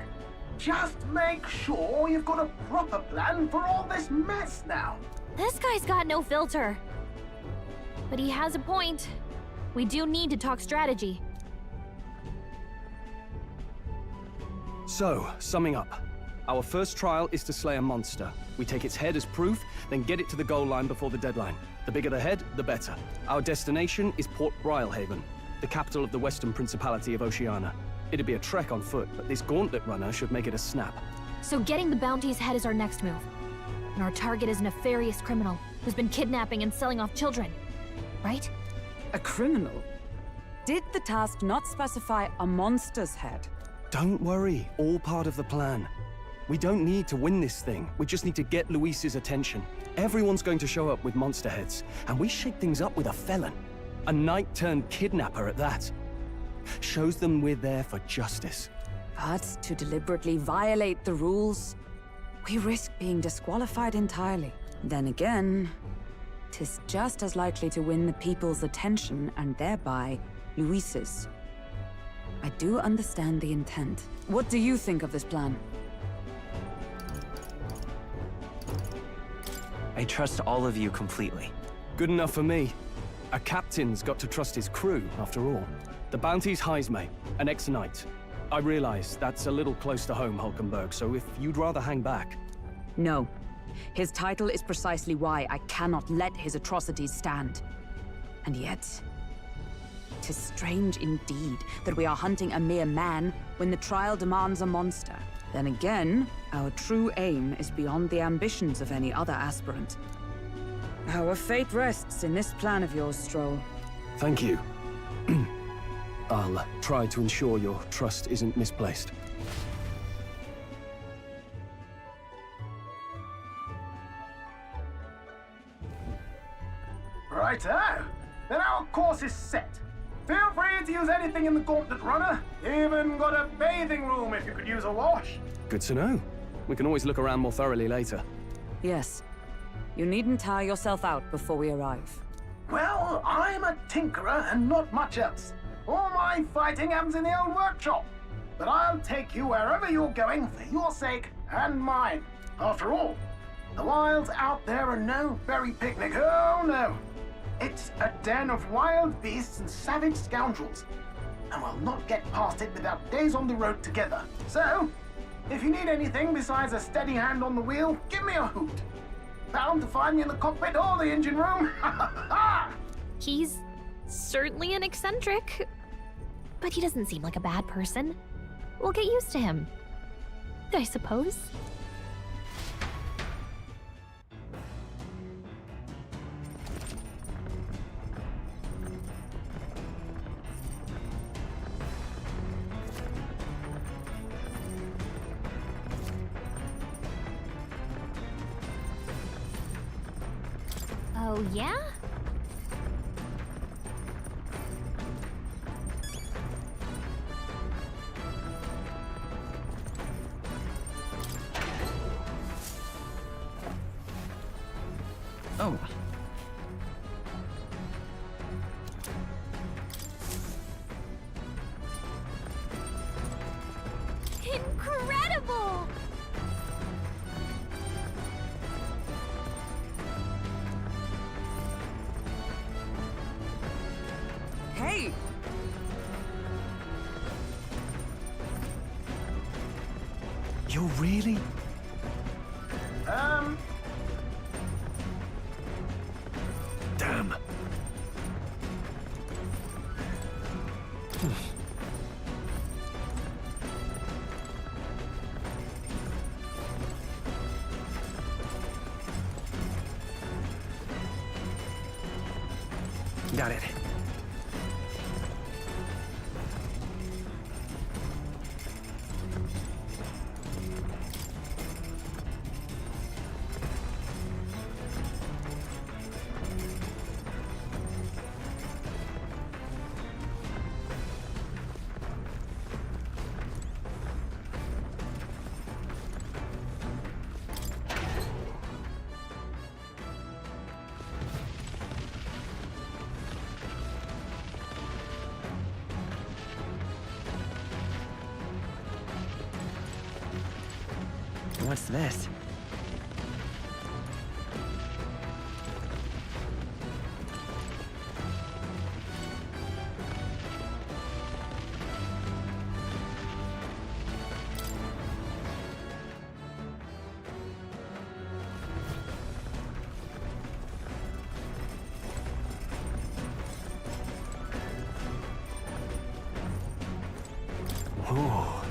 Just make sure you've got a proper plan for all this mess now. This guy's got no filter. But he has a point. We do need to talk strategy. So, summing up. Our first trial is to slay a monster. We take its head as proof, then get it to the goal line before the deadline. The bigger the head, the better. Our destination is Port Brilehaven, the capital of the Western Principality of Oceania. It'd be a trek on foot, but this gauntlet runner should make it a snap. So getting the bounty's head is our next move. And our target is a nefarious criminal who's been kidnapping and selling off children. Right? A criminal? Did the task not specify a monster's head? Don't worry, all part of the plan. We don't need to win this thing. We just need to get Luis's attention. Everyone's going to show up with monster heads, and we shake things up with a felon. A knight-turned-kidnapper at that. Shows them we're there for justice. But to deliberately violate the rules, we risk being disqualified entirely. Then again, 'tis just as likely to win the people's attention and thereby Luis's. I do understand the intent. What do you think of this plan? I trust all of you completely. Good enough for me. A captain's got to trust his crew, after all. The bounty's Heisme, an ex-knight. I realize that's a little close to home, Hulkenberg, so if you'd rather hang back... No. His title is precisely why I cannot let his atrocities stand. And yet, 'tis strange indeed that we are hunting a mere man when the trial demands a monster. Then again, our true aim is beyond the ambitions of any other aspirant. Our fate rests in this plan of yours, Stroll. Thank you. I'll try to ensure your trust isn't misplaced. Righto. Then our course is set. Feel free to use anything in the Gauntlet Runner. Even got a bathing room if you could use a wash. Good to know. We can always look around more thoroughly later. Yes. You needn't tire yourself out before we arrive. Well, I'm a tinkerer and not much else. All my fighting happens in the old workshop. But I'll take you wherever you're going for your sake and mine. After all, the wilds out there are no berry picnic. Oh no. It's a den of wild beasts and savage scoundrels. And we'll not get past it without days on the road together. So, if you need anything besides a steady hand on the wheel, give me a hoot. Bound to find me in the cockpit or the engine room. He's certainly an eccentric, but he doesn't seem like a bad person. We'll get used to him, I suppose. Oh, yeah? Oh. Incredible! Hey! You're really? Damn. got it. What's this? Ooh.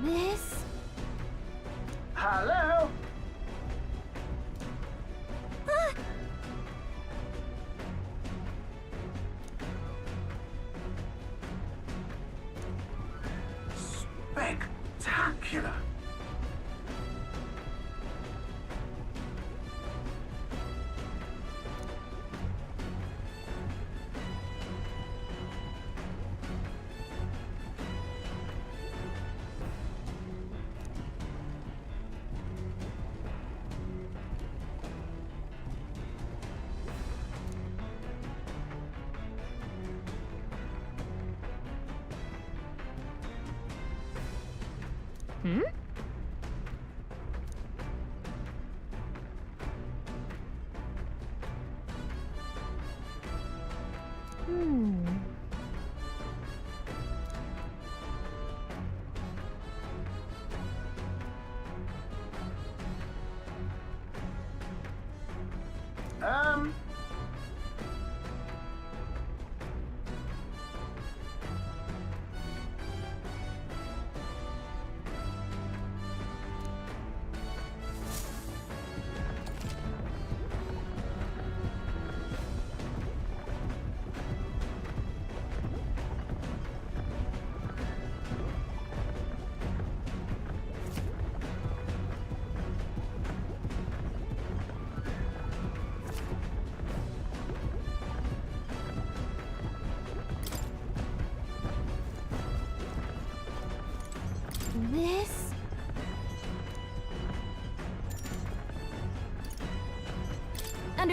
This? Hello? Spectacular. Hmm?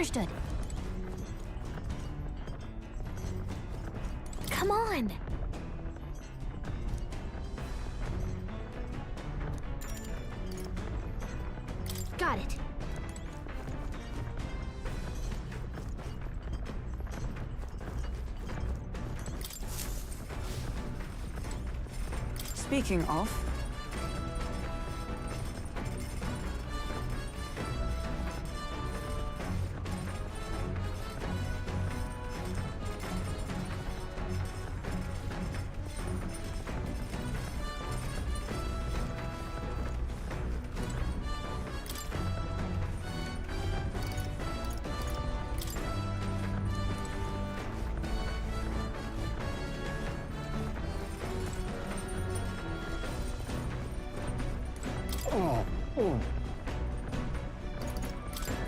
Understood. Come on! Got it. Speaking of,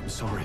I'm sorry.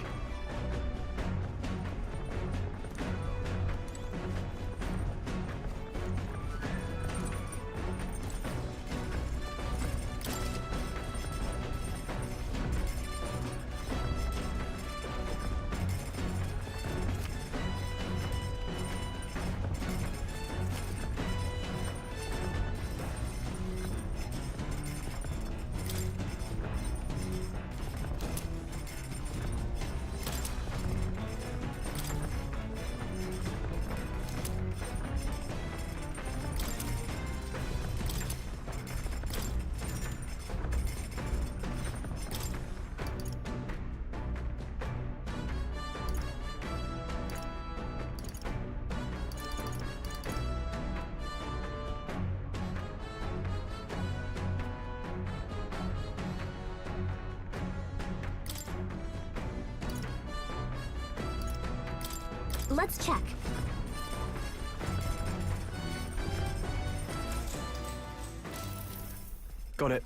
Let's check. Got it.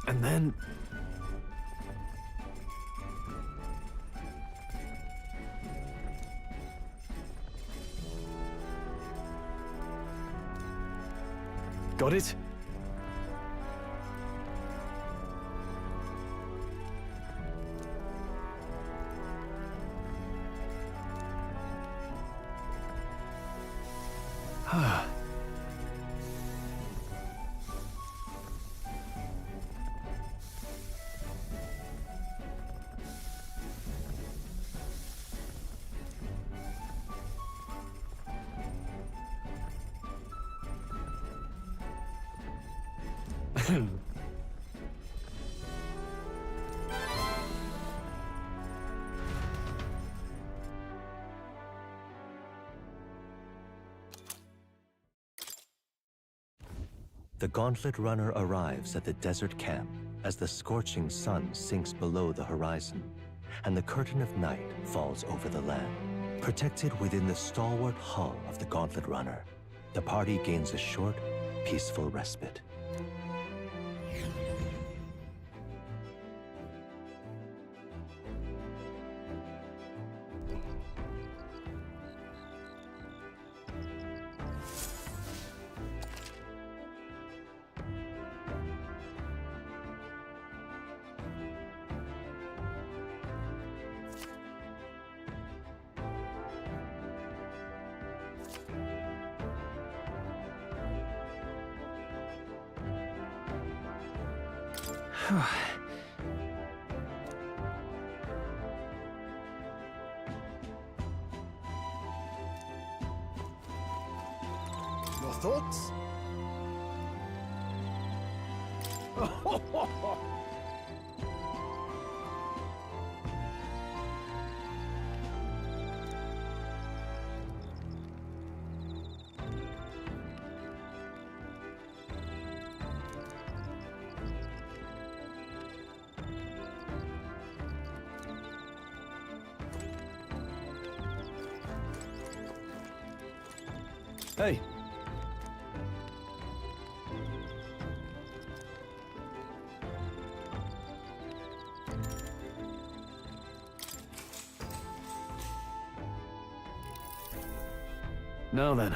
And then... Got it? Ah. The Gauntlet Runner arrives at the desert camp as the scorching sun sinks below the horizon, and the curtain of night falls over the land. Protected within the stalwart hull of the Gauntlet Runner, the party gains a short, peaceful respite. Your thoughts? Hey. Now then.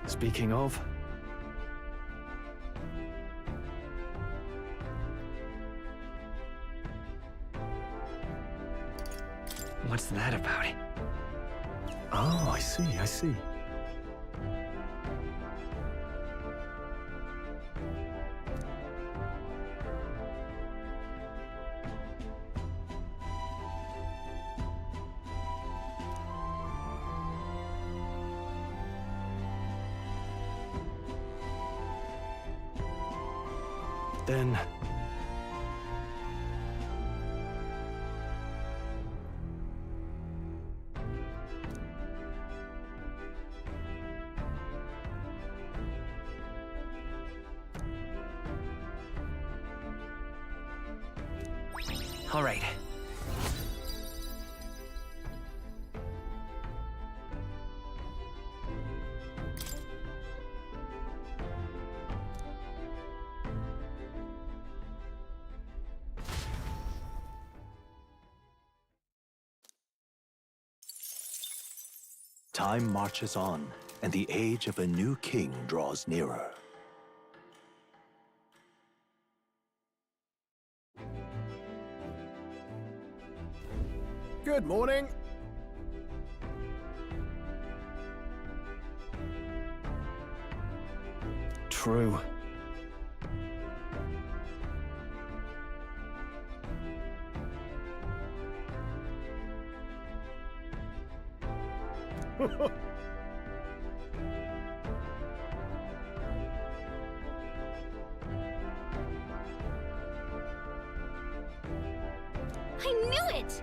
Speaking of, What's that about? oh, I see, I see. Then All right. Time marches on, and the age of a new king draws nearer. Good morning. true. I knew it!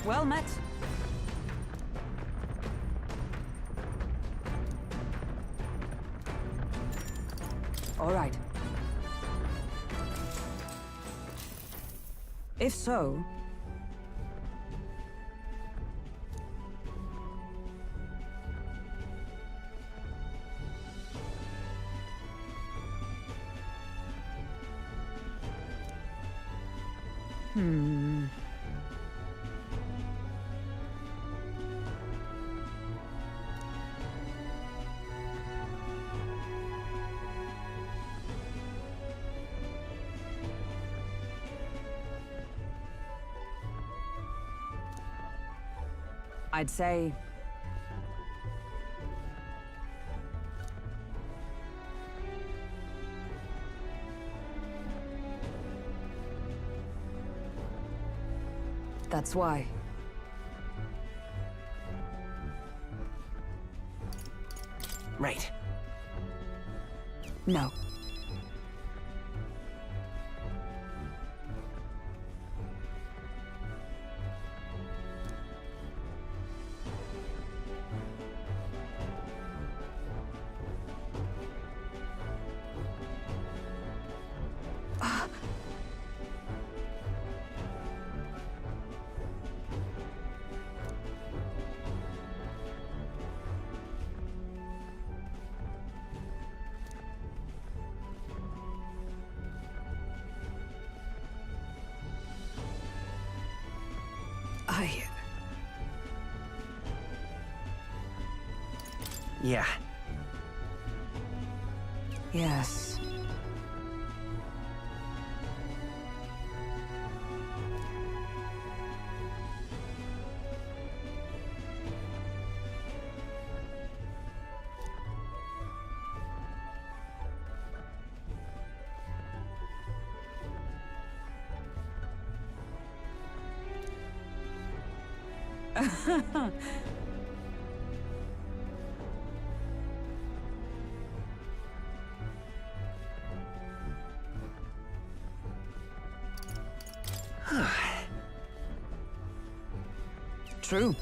Well met. All right. If so... I'd say... That's why. Right. No. Yeah. Yes. True.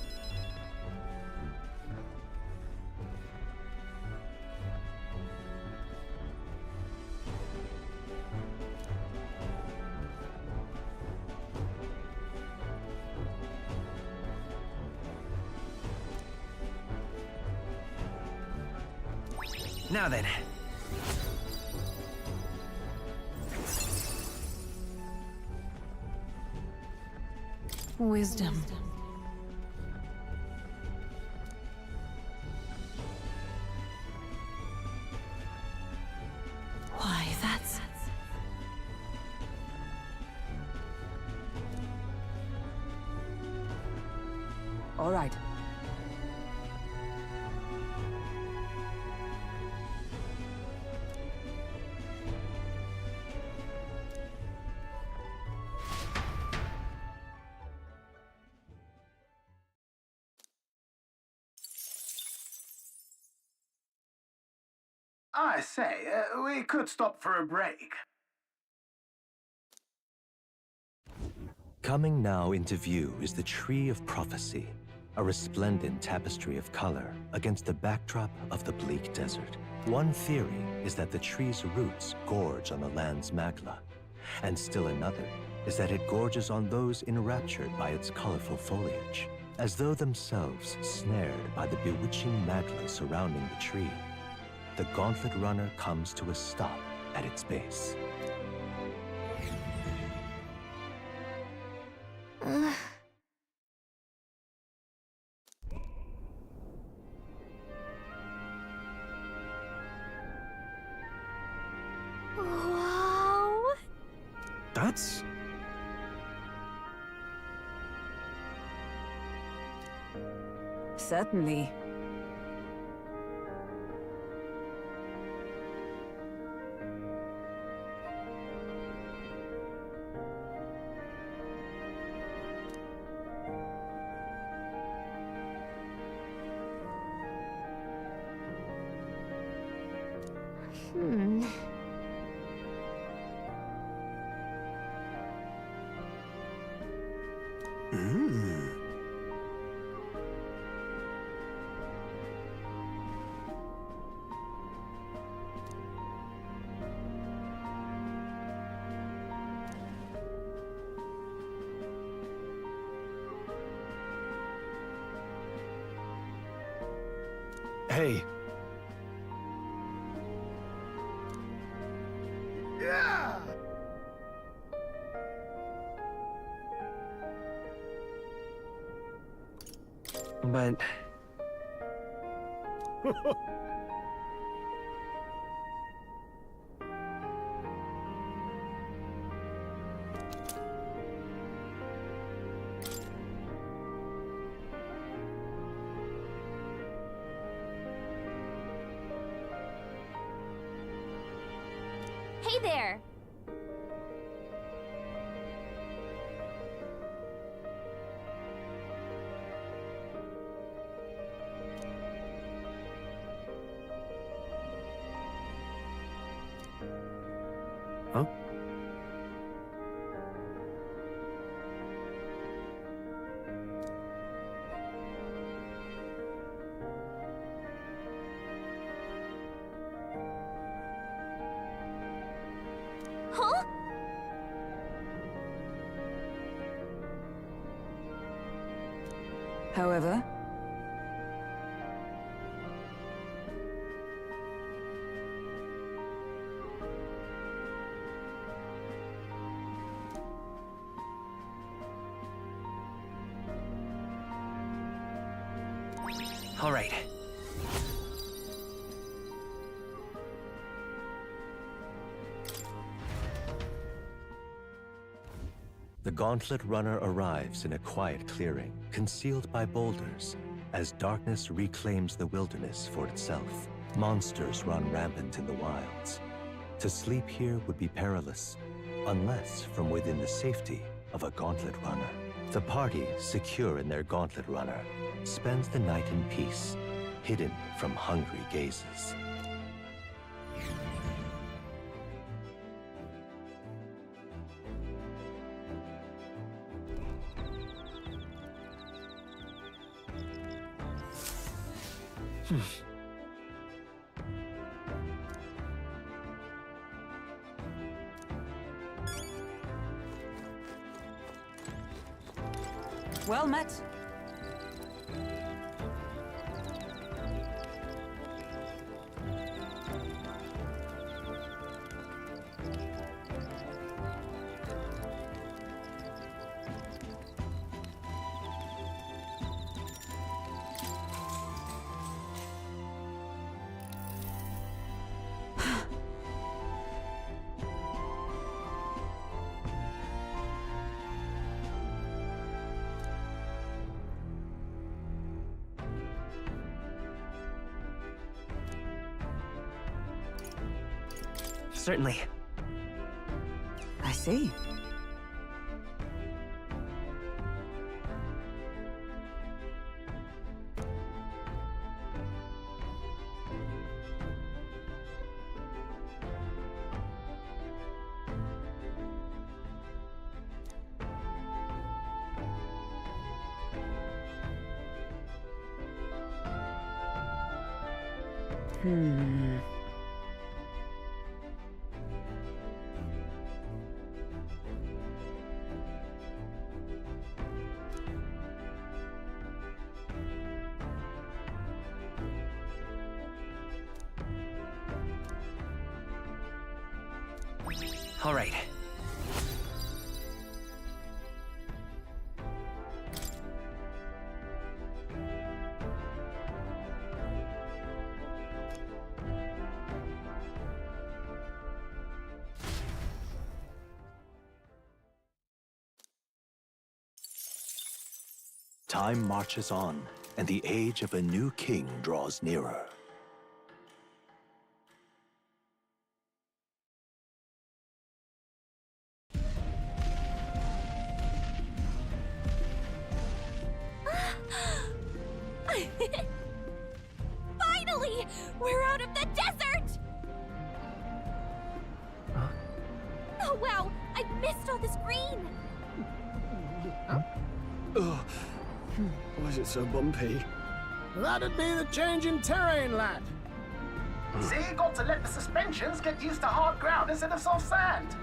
Now then. Wisdom. Why, that's... All right. I say, we could stop for a break. Coming now into view is the Tree of Prophecy, a resplendent tapestry of color against the backdrop of the bleak desert. One theory is that the tree's roots gorge on the land's magla, and still another is that it gorges on those enraptured by its colorful foliage, as though themselves snared by the bewitching magla surrounding the tree. The Gauntlet Runner comes to a stop at its base. Wow! That's... Certainly. Hey. Yeah! But... Hey there! Huh? Huh? However, all right. The Gauntlet Runner arrives in a quiet clearing, concealed by boulders, as darkness reclaims the wilderness for itself. Monsters run rampant in the wilds. To sleep here would be perilous, unless from within the safety of a Gauntlet Runner. The party, secure in their Gauntlet Runner, spends the night in peace, hidden from hungry gazes. well met. Certainly. I see. All right. Time marches on, and the age of a new king draws nearer. Finally! We're out of the desert! Oh wow, I missed all this green! Ugh. Why is it so bumpy? That'd be the change in terrain, lad. See, you got to let the suspensions get used to hard ground instead of soft sand.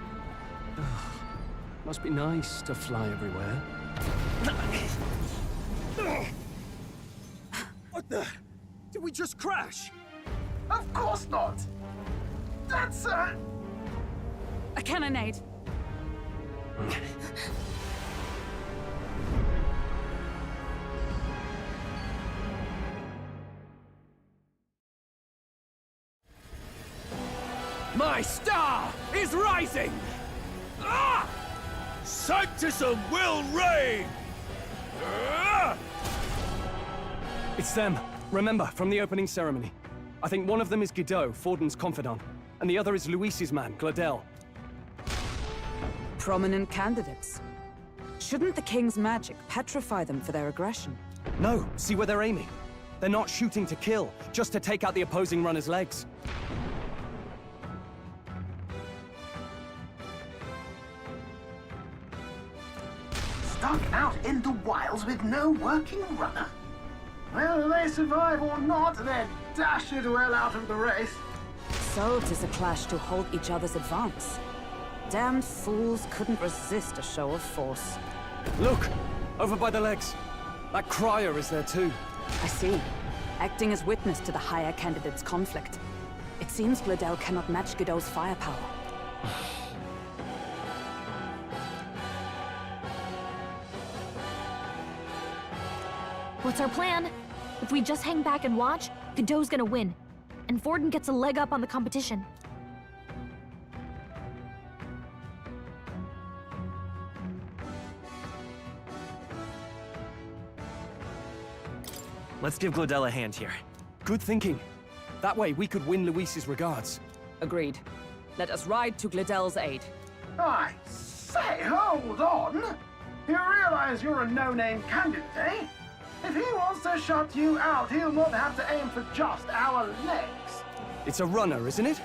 Must be nice to fly everywhere. What the? Did we just crash? Of course not. That's a cannonade. My star is rising! Ah! Sanctism will reign! Ah! It's them. Remember, from the opening ceremony. I think one of them is Guido, Forden's confidant, and the other is Luis's man, Gladel. Prominent candidates. Shouldn't the king's magic petrify them for their aggression? No, see where they're aiming. They're not shooting to kill, just to take out the opposing runner's legs. stuck out in the wilds with no working runner. Whether they survive or not, they're dashed well out of the race. So 'tis a clash to hold each other's advance. Damned fools couldn't resist a show of force. Look! Over by the legs. That crier is there too. I see. Acting as witness to the higher candidate's conflict. It seems Gladel cannot match Godot's firepower. What's our plan? If we just hang back and watch, Godot's gonna win. And Forden gets a leg up on the competition. Let's give Gladel a hand here. Good thinking. That way we could win Luis's regards. Agreed. Let us ride to Gladel's aid. I say, hold on! You realize you're a no-name candidate, eh? If he wants to shut you out, he'll not have to aim for just our legs. It's a runner, isn't it?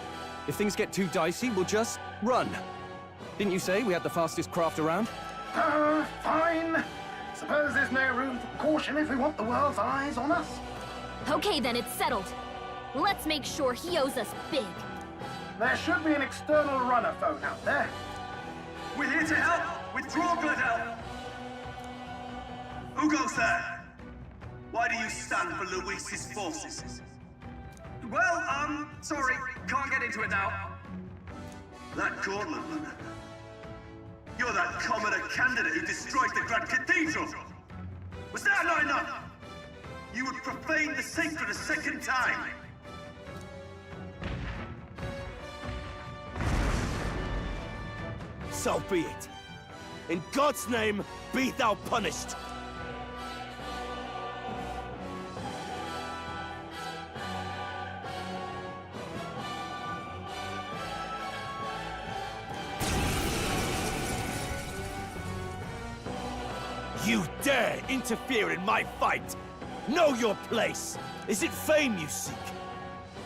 If things get too dicey, we'll just run. Didn't you say we had the fastest craft around? Fine. Suppose there's no room for caution if we want the world's eyes on us. Okay then, it's settled. Let's make sure he owes us big. There should be an external runner phone out there. We're here to help! Withdraw, Gladel! Who goes there? Why do you stand for Luis's forces? Well, sorry, can't get into it now. That Cortland. You're that commoner candidate who destroyed the Grand Cathedral! Was that not enough? You would profane the sacred a second time! So be it. In God's name, be thou punished! You dare interfere in my fight? Know your place! Is it fame you seek?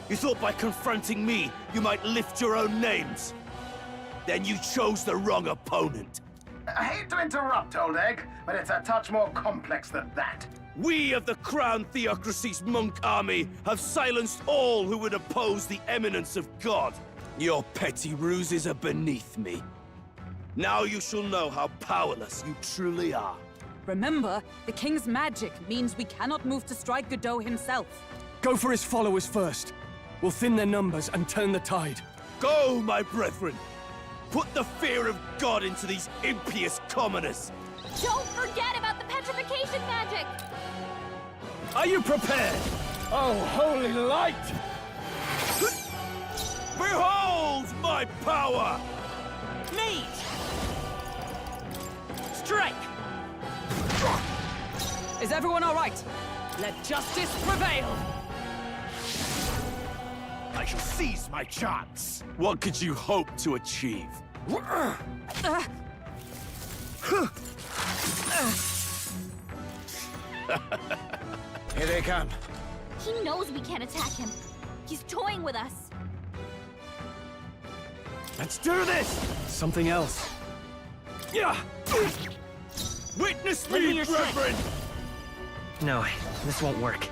You thought by confronting me, you might lift your own names? Then you chose the wrong opponent. I hate to interrupt, Old Egg, but it's a touch more complex than that. We of the Crown Theocracy's monk army have silenced all who would oppose the eminence of God. Your petty ruses are beneath me. Now you shall know how powerless you truly are. Remember, the king's magic means we cannot move to strike Godot himself. Go for his followers first. We'll thin their numbers and turn the tide. Go, my brethren! Put the fear of God into these impious commoners! Don't forget about the petrification magic! Are you prepared? Oh, holy light! Behold my power! Mage! Strike! Is everyone all right? Let justice prevail! I shall seize my chance! What could you hope to achieve? Here they come. He knows we can't attack him. He's toying with us. Let's do this! Something else. Yeah! Witness Lend me me, your brethren! No, this won't work.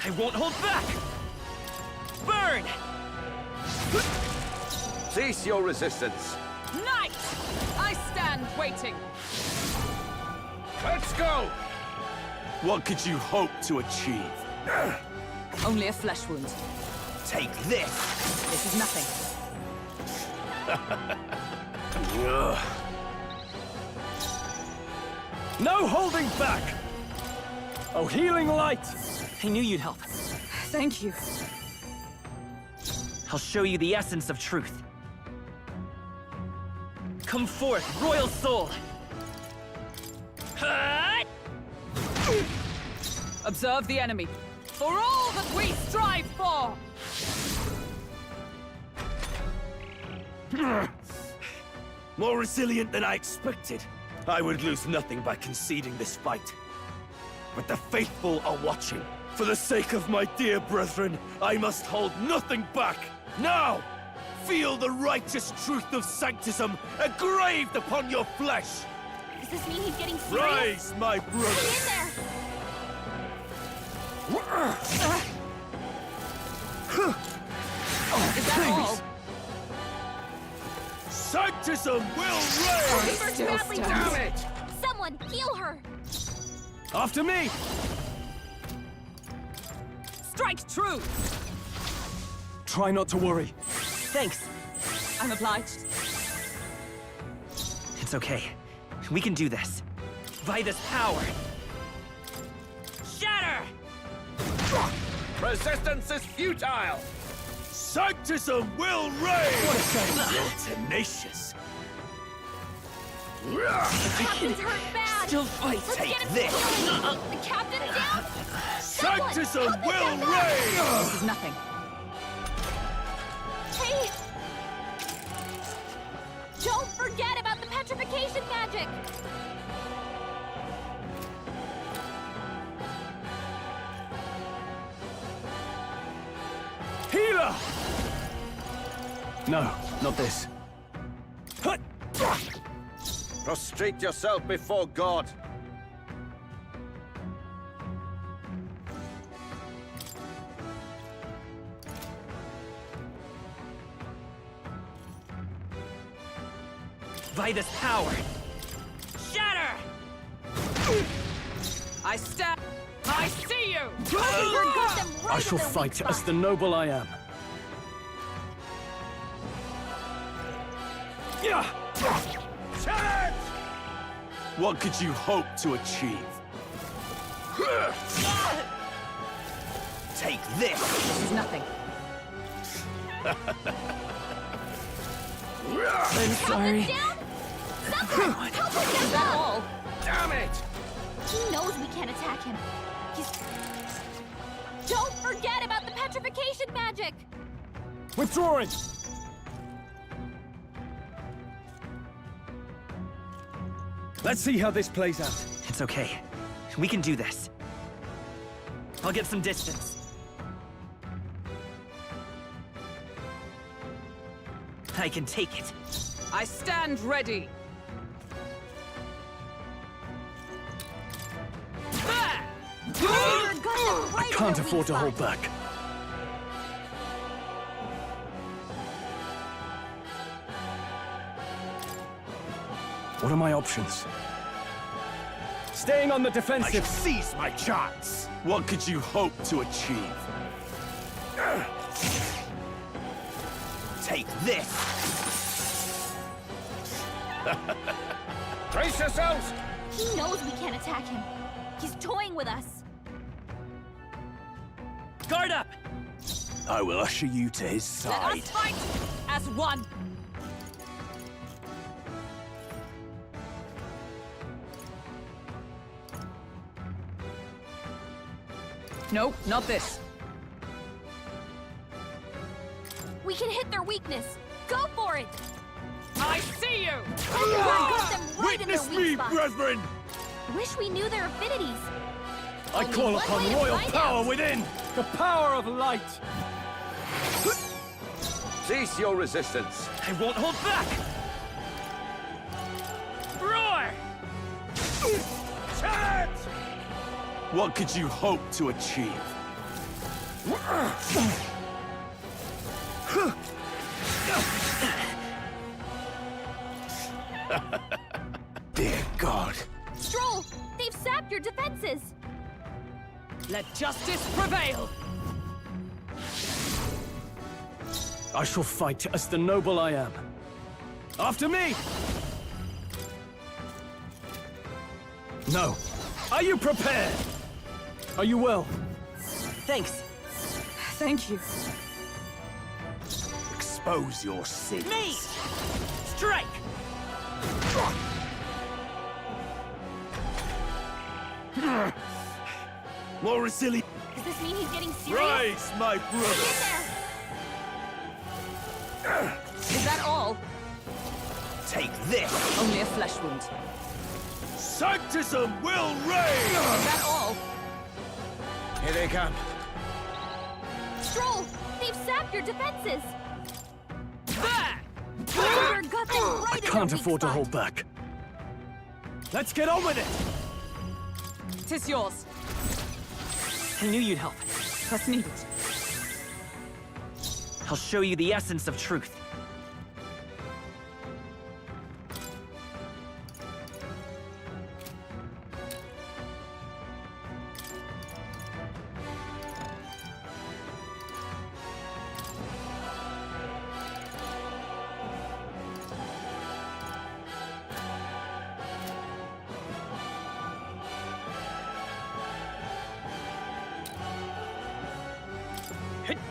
I won't hold back! Burn! Cease your resistance. Knight! I stand waiting. Let's go! What could you hope to achieve? Only a flesh wound. Take this! This is nothing. No holding back! Oh, healing light! I knew you'd help. Thank you. I'll show you the essence of truth. Come forth, royal soul! Observe the enemy. For all that we strive for! More resilient than I expected. I would lose nothing by conceding this fight. But the faithful are watching. For the sake of my dear brethren, I must hold nothing back. Now, feel the righteous truth of Sanctism engraved upon your flesh. Does this mean he's getting serious? Rise, my brother. Get in there! Is that all? Sanctism will reign! We're badly Damn wounded. it! Someone, heal her! After me! Strike true! Try not to worry. Thanks. I'm obliged. It's okay. We can do this. By this power. Shatter! Resistance is futile! Sanctism will reign! You're tenacious. The captain's hurt bad! Still fight. Let's Take get him this. healing. The captain's down! Sanctism Someone, will help him down. reign! This is nothing. Hey! Don't forget about the petrification magic! Healer! No, not this. Prostrate yourself before God. By this power. Shatter! I stand. I see you! I shall fight as the noble I am. What could you hope to achieve? Take this! This is nothing. I'm sorry. Someone, help him Is get that up! all? Damn it! He knows we can't attack him. He's... Don't forget about the petrification magic! Withdrawing! Let's see how this plays out. It's It's okay. We can do this. I'll get some distance. I can take it. I stand ready. I can't afford to hold back. What are my options? Staying on the defensive. Seize my chance. What could you hope to achieve? Take this. Brace yourselves! He knows we can't attack him. He's toying with us. Guard up! I will usher you to his Let side. us fight as one. No, not this. We can hit their weakness. Go for it! I see you! We've got them right in their Witness weak me, spots. brethren! Wish we knew their affinities. I Only call one upon way to royal find power out. within. The power of light! Cease your resistance. I won't hold back! Roar! Charge! What could you hope to achieve? Dear God. Stroll, they've sapped your defenses. Let justice prevail! I shall fight as the noble I am. After me! No. Are you prepared? Are you well? Thanks. Thank you. Expose your sins. Me! Strike! More resilient. Does this mean he's getting serious? Rise, my brother. Is that all? Take this. Only a flesh wound. Sanctism will reign. Is that all? Here they come. Stroll, they've sapped your defenses. There! Thunderbird got them right I in their can't weak afford to spot. hold back. Let's get on with it! Tis yours. I knew you'd help. Press needed. I'll show you the essence of truth.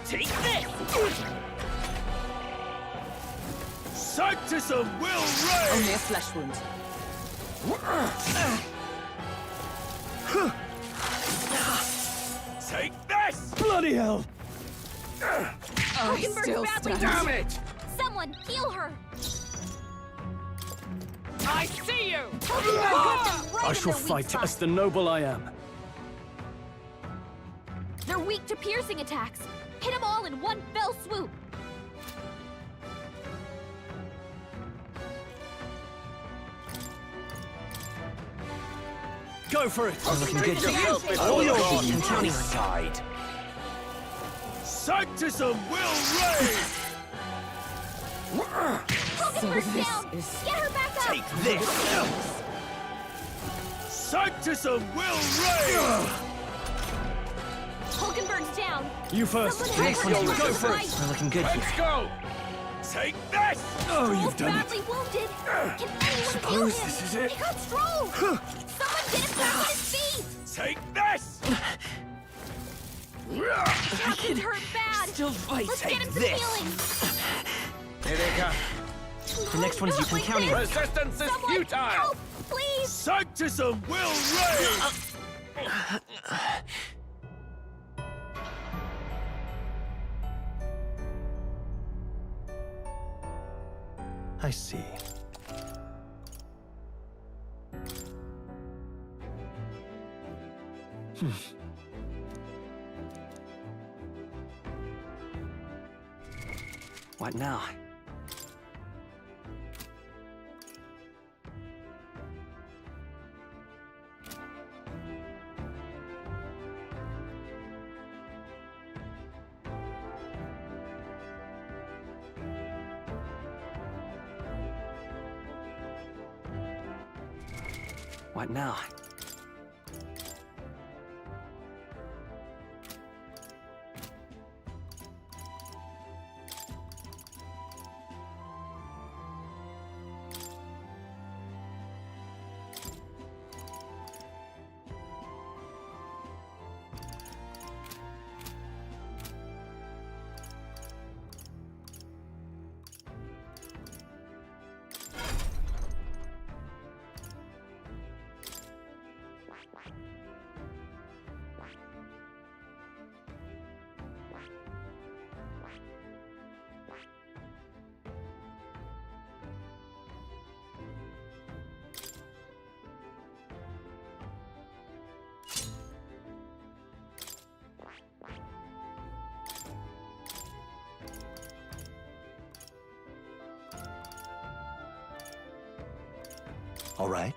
Take this! Sanctism will reign. Only a flesh wound. Take this. Bloody hell! I still stand. Damn it! Someone heal her. I see you! Thunderbird got them right I in shall their weak fight spot. as the noble I am. They're weak to piercing attacks. Hit them all in one fell swoop. Go for it! Looking good to here. you. All yours. God I'm counting on you. side. Sanctism will reign. Hulkenberg's this down. is- Get her back up. Take this. Sanctism will reign. Hulkenberg's down. You first. Someone help her Go get for right. it! We're looking good Let's here. go! Take this. Oh, Stroll's you've done badly it. wounded. Can anyone Suppose heal him? this is it. He got Stroll. Someone get him back on his feet. Take this. Captain's hurt bad. Still fight. Let's get him some this. healing. Here they come. The next one's you Not can like count on. this. Resistance is Someone futile! help, please. Sanctism will reign. I see. What now? What now? All right.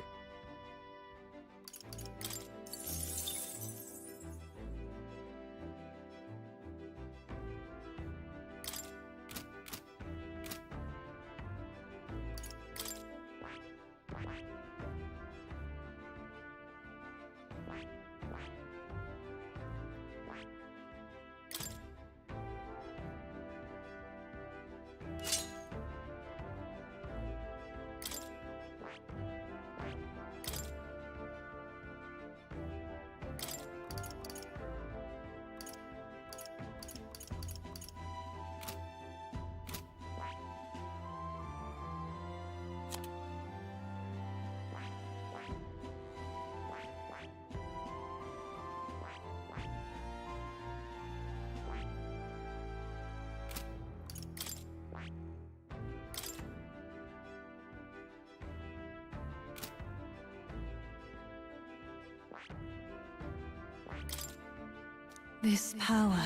This power.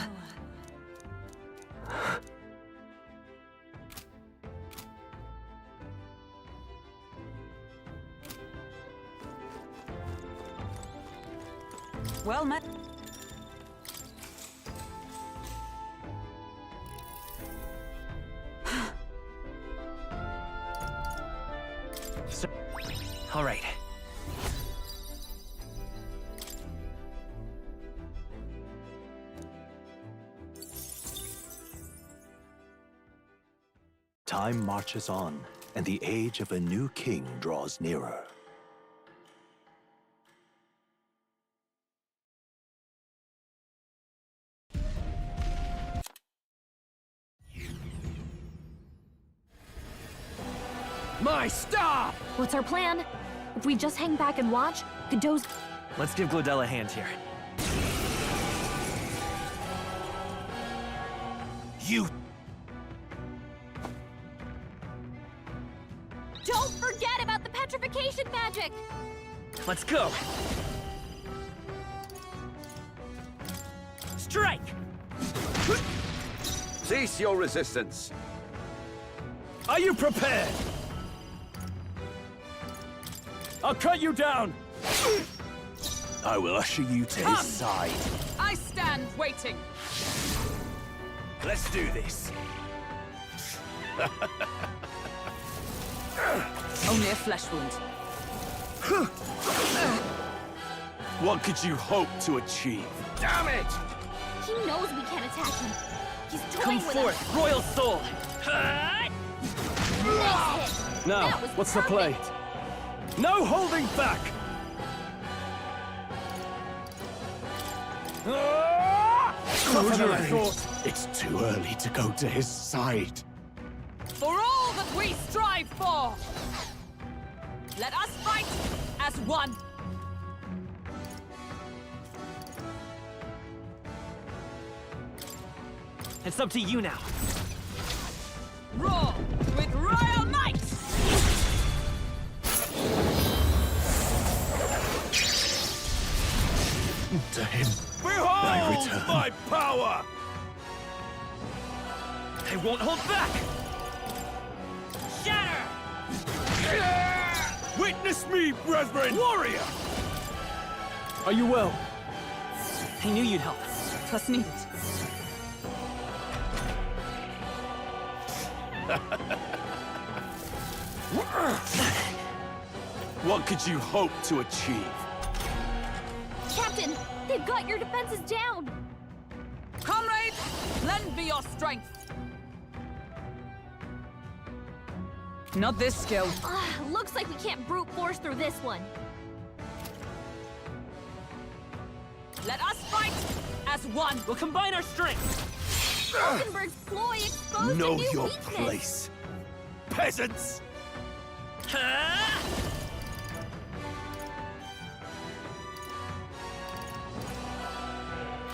Well met. All right. Time marches on, and the age of a new king draws nearer. My stop! What's our plan? If we just hang back and watch, Godot's... Let's give Glodell a hand here. You... Don't forget about the petrification magic! Let's go! Strike! Cease your resistance. Are you prepared? I'll cut you down! I will usher you to his side. I stand waiting. Let's do this. Only a flesh wound. What could you hope to achieve? Damn it! He knows we can't attack him. He's Come toying with forth, us. Royal Soul! Nice hit. Now, That was what's the play? perfect. No holding back! Tougher than I thought. It's too early to go to his side. For all that we strive for, let us fight as one. It's up to you now. Roar with royal might! To him, Behold I return. my power! I won't hold back! Shatter! Witness me, brethren! Warrior! Are you well? I knew you'd help. Trust needed. What could you hope to achieve? Captain, they've got your defenses down. Comrades, lend me your strength. Not this skill. Looks like we can't brute force through this one. Let us fight as one. We'll combine our strength. Falkenberg's ploy exposed know a new your weakness. place, peasants!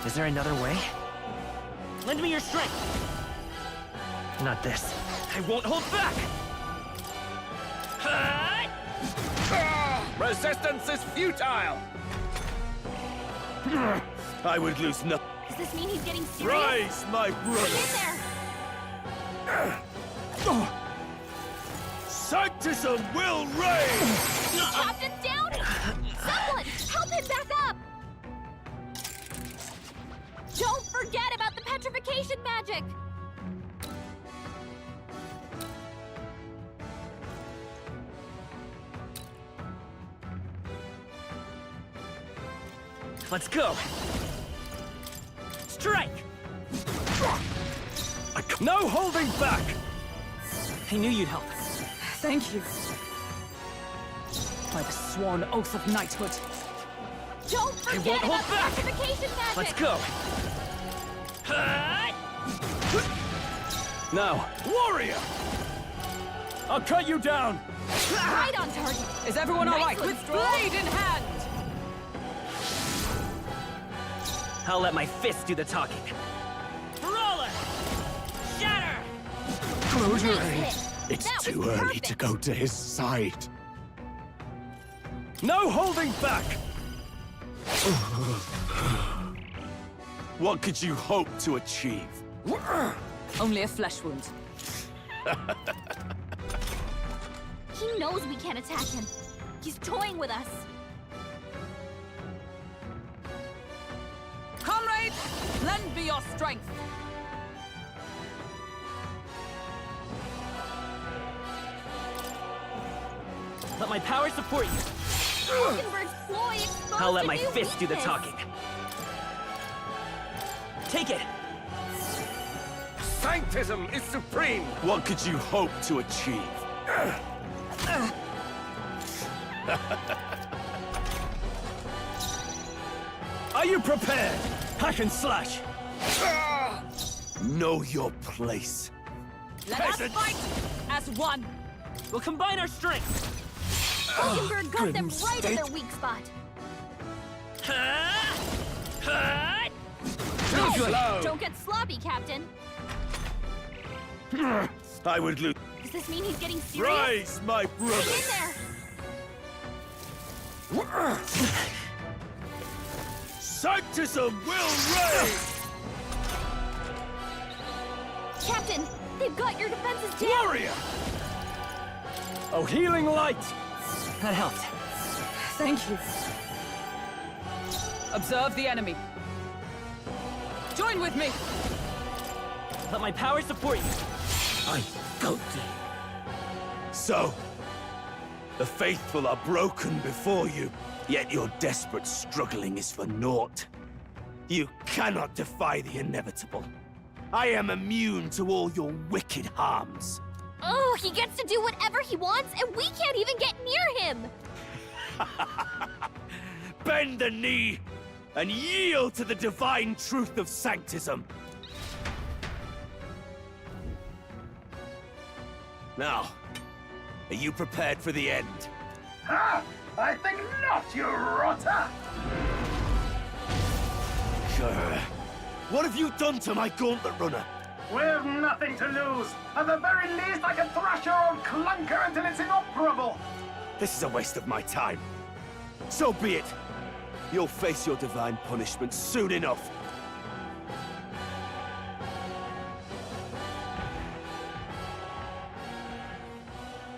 Is there another way? Lend me your strength! Not this. I won't hold back! Resistance is futile! I would lose nothing. Does this mean he's getting serious? Rise, my brother! Get in there! Sanctism will reign! The captain's down! Someone, help him back up! Don't forget about the petrification magic! Let's go! Strike! No holding back! I knew you'd help. Thank you. By the sworn oath of knighthood. Don't I forget won't about hold the back! petrification magic! Let's go! Now, warrior! I'll cut you down! Right on target! Is everyone all right? Nice one, With Stroll. blade in hand! I'll let my fist do the talking. Brawler! Shatter! Close your Nice eyes. hit. It's That was too early perfect. to go to his side. No holding back! What could you hope to achieve? Only a flesh wound. He knows we can't attack him. He's toying with us. Comrades, lend me your strength. Let my power support you. Falkenberg's ploy exposed I'll let a my new fist do the weakness. talking. Take it! Sanctism is supreme! What could you hope to achieve? Are you prepared? Hack and slash! Know your place. Let us fight as one. We'll combine our strength. Falkenberg got them Grim right at state. their weak spot. Too slow! Don't get sloppy, Captain. I would lose. Does this mean he's getting serious? Rise, my Get brother! in there! Sanctism will reign! Captain, they've got your defenses down! Warrior! Oh, healing light! That helped. Thank you. Observe the enemy. Join with me. Let my power support you. I go to. So, the faithful are broken before you, yet your desperate struggling is for naught. You cannot defy the inevitable. I am immune to all your wicked harms. Oh, he gets to do whatever he wants, and we can't even get near him! Bend the knee and yield to the divine truth of sanctism. Now, are you prepared for the end? Ha! I think not, you rotter! Sure. What have you done to my gauntlet runner? We've nothing to lose. At the very least, I can thrash your old clunker until it's inoperable. This is a waste of my time. So be it. You'll face your divine punishment soon enough.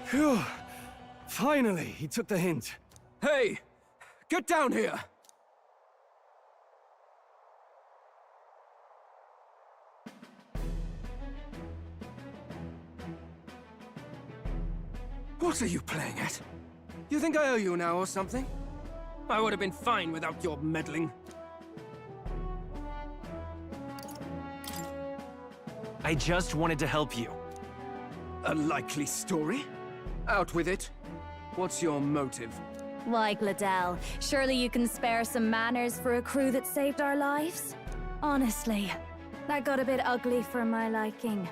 Phew. Finally, he took the hint. Hey! Get down here! What are you playing at? You think I owe you now or something? I would have been fine without your meddling. I just wanted to help you. A likely story? Out with it. What's your motive? Why, Gladel, surely you can spare some manners for a crew that saved our lives? Honestly, that got a bit ugly for my liking.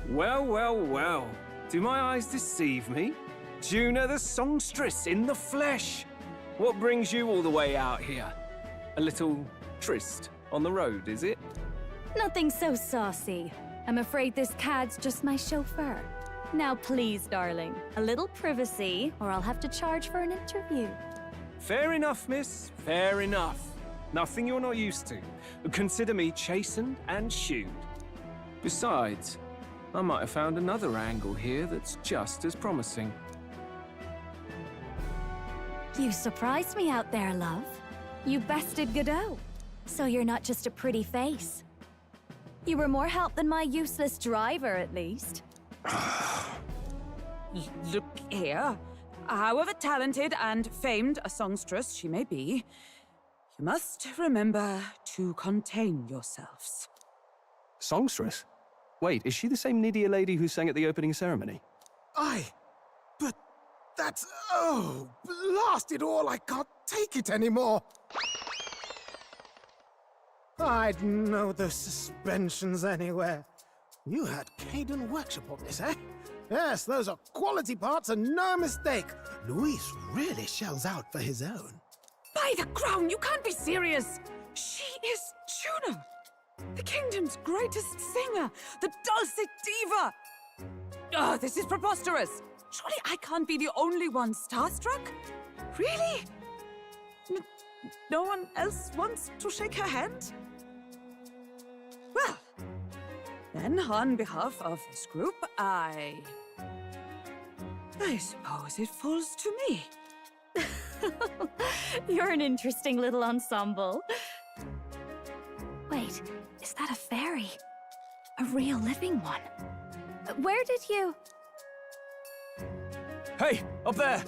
Well, well, well. Do my eyes deceive me? Juna the songstress in the flesh. What brings you all the way out here? A little tryst on the road, is it? Nothing so saucy. I'm afraid this cad's just my chauffeur. Now please, darling, a little privacy, or I'll have to charge for an interview. Fair enough, miss. Fair enough. Nothing you're not used to. Consider me chastened and shooed. Besides, I might have found another angle here that's just as promising. You surprised me out there, love. You bested Godot. So you're not just a pretty face. You were more help than my useless driver, at least. Look here. However talented and famed a songstress she may be, you must remember to contain yourselves. Songstress? Wait, is she the same Nydia lady who sang at the opening ceremony? Aye, but that's... oh, blast it all, I can't take it anymore. I'd know those suspensions anywhere. You had Caden workshop on this, eh? Yes, those are quality parts and no mistake. Luis really shells out for his own. By the crown, you can't be serious! She is Juna! The kingdom's greatest singer! The dulcet diva! Oh, this is preposterous! Surely I can't be the only one starstruck? Really? No one else wants to shake her hand? Well, then on behalf of this group, I suppose it falls to me. You're an interesting little ensemble. Wait, is that a fairy? A real living one? Where did you... Hey, up there!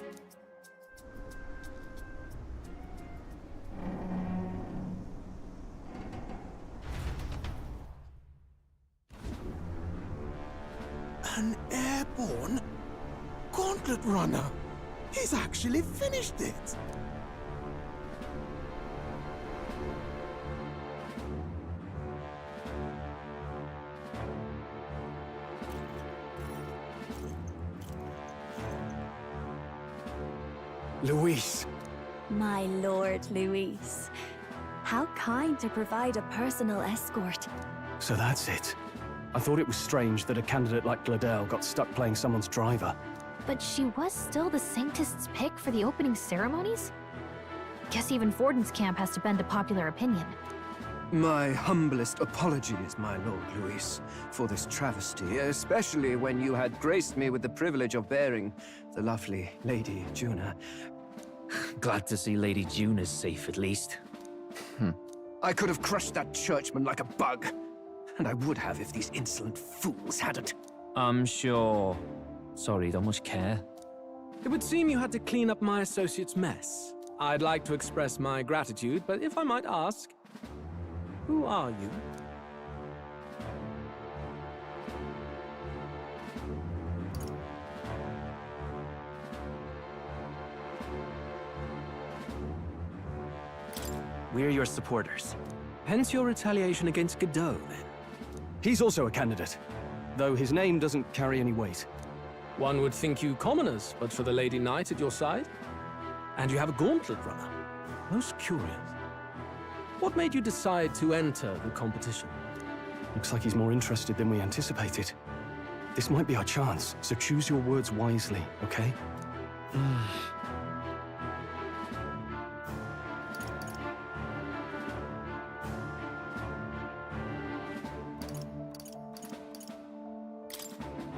An airborne gauntlet runner. He's actually finished it. Luis. My lord, Luis. How kind to provide a personal escort. So that's it. I thought it was strange that a candidate like Gladel got stuck playing someone's driver. But she was still the Sanctist's pick for the opening ceremonies? Guess even Forden's camp has to bend to popular opinion. My humblest apologies, my Lord Luis, for this travesty, especially when you had graced me with the privilege of bearing the lovely Lady Juna. Glad to see Lady Juna's safe, at least. I could have crushed that churchman like a bug. And I would have if these insolent fools hadn't. I'm sure. Sorry, don't much care. It would seem you had to clean up my associate's mess. I'd like to express my gratitude, but if I might ask, who are you? We're your supporters. Hence your retaliation against Godot, then? He's also a candidate, though his name doesn't carry any weight. One would think you commoners, but for the Lady Knight at your side. And you have a gauntlet runner. Most curious. What made you decide to enter the competition? Looks like he's more interested than we anticipated. This might be our chance, so choose your words wisely, okay?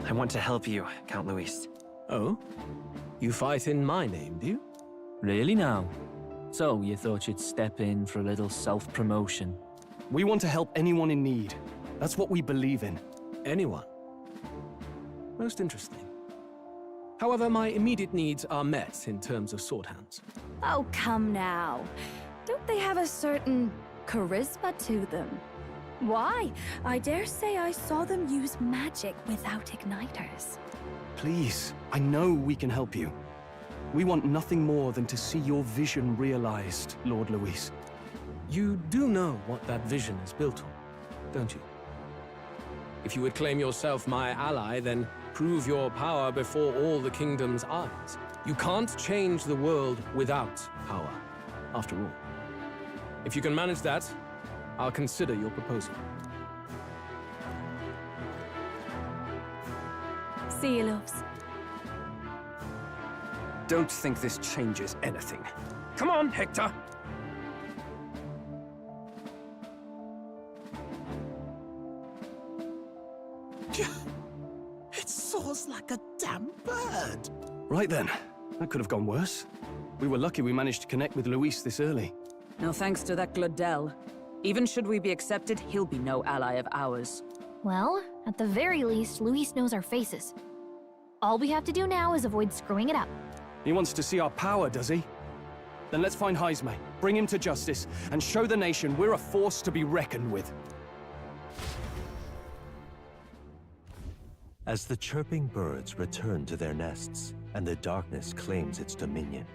I want to help you, Count Luis. Oh? You fight in my name, do you? Really now? So, you thought you'd step in for a little self-promotion? We want to help anyone in need. That's what we believe in. Anyone? Most interesting. However, my immediate needs are met in terms of sword hands. Oh, come now. Don't they have a certain charisma to them? Why? I dare say I saw them use magic without igniters. Please, I know we can help you. We want nothing more than to see your vision realized, Lord Luis. You do know what that vision is built on, don't you? If you would claim yourself my ally, then prove your power before all the kingdom's eyes. You can't change the world without power, after all. If you can manage that, I'll consider your proposal. See you, loves. Don't think this changes anything. Come on, Hector! It soars like a damn bird. Right then. That could have gone worse. We were lucky we managed to connect with Luis this early. No thanks to that Glodell. Even should we be accepted, he'll be no ally of ours. Well, at the very least, Luis knows our faces. All we have to do now is avoid screwing it up. He wants to see our power, does he? Then let's find Heisme, bring him to justice, and show the nation we're a force to be reckoned with. As the chirping birds return to their nests and the darkness claims its dominion,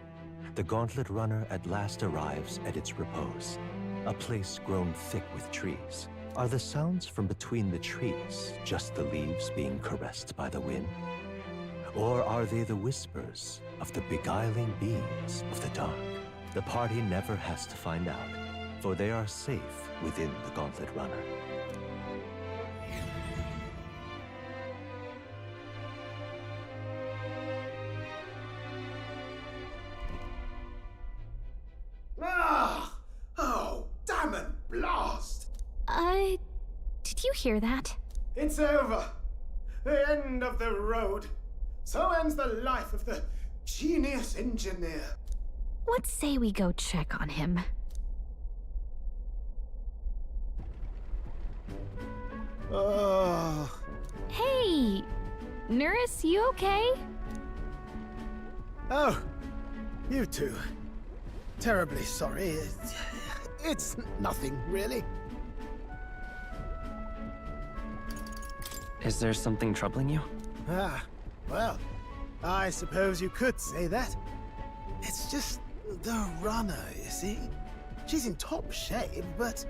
the Gauntlet Runner at last arrives at its repose, a place grown thick with trees. Are the sounds from between the trees just the leaves being caressed by the wind? Or are they the whispers of the beguiling beings of the dark? The party never has to find out, for they are safe within the Gauntlet Runner. Ah! Oh, damn it, blast! Did you hear that? It's over. The end of the road. So ends the life of the genius engineer. Let's say we go check on him. Oh. Hey! Nurse, you okay? Oh, you two. Terribly sorry. It's nothing, really. Is there something troubling you? Ah, well, I suppose you could say that. It's just the runner, you see? She's in top shape, but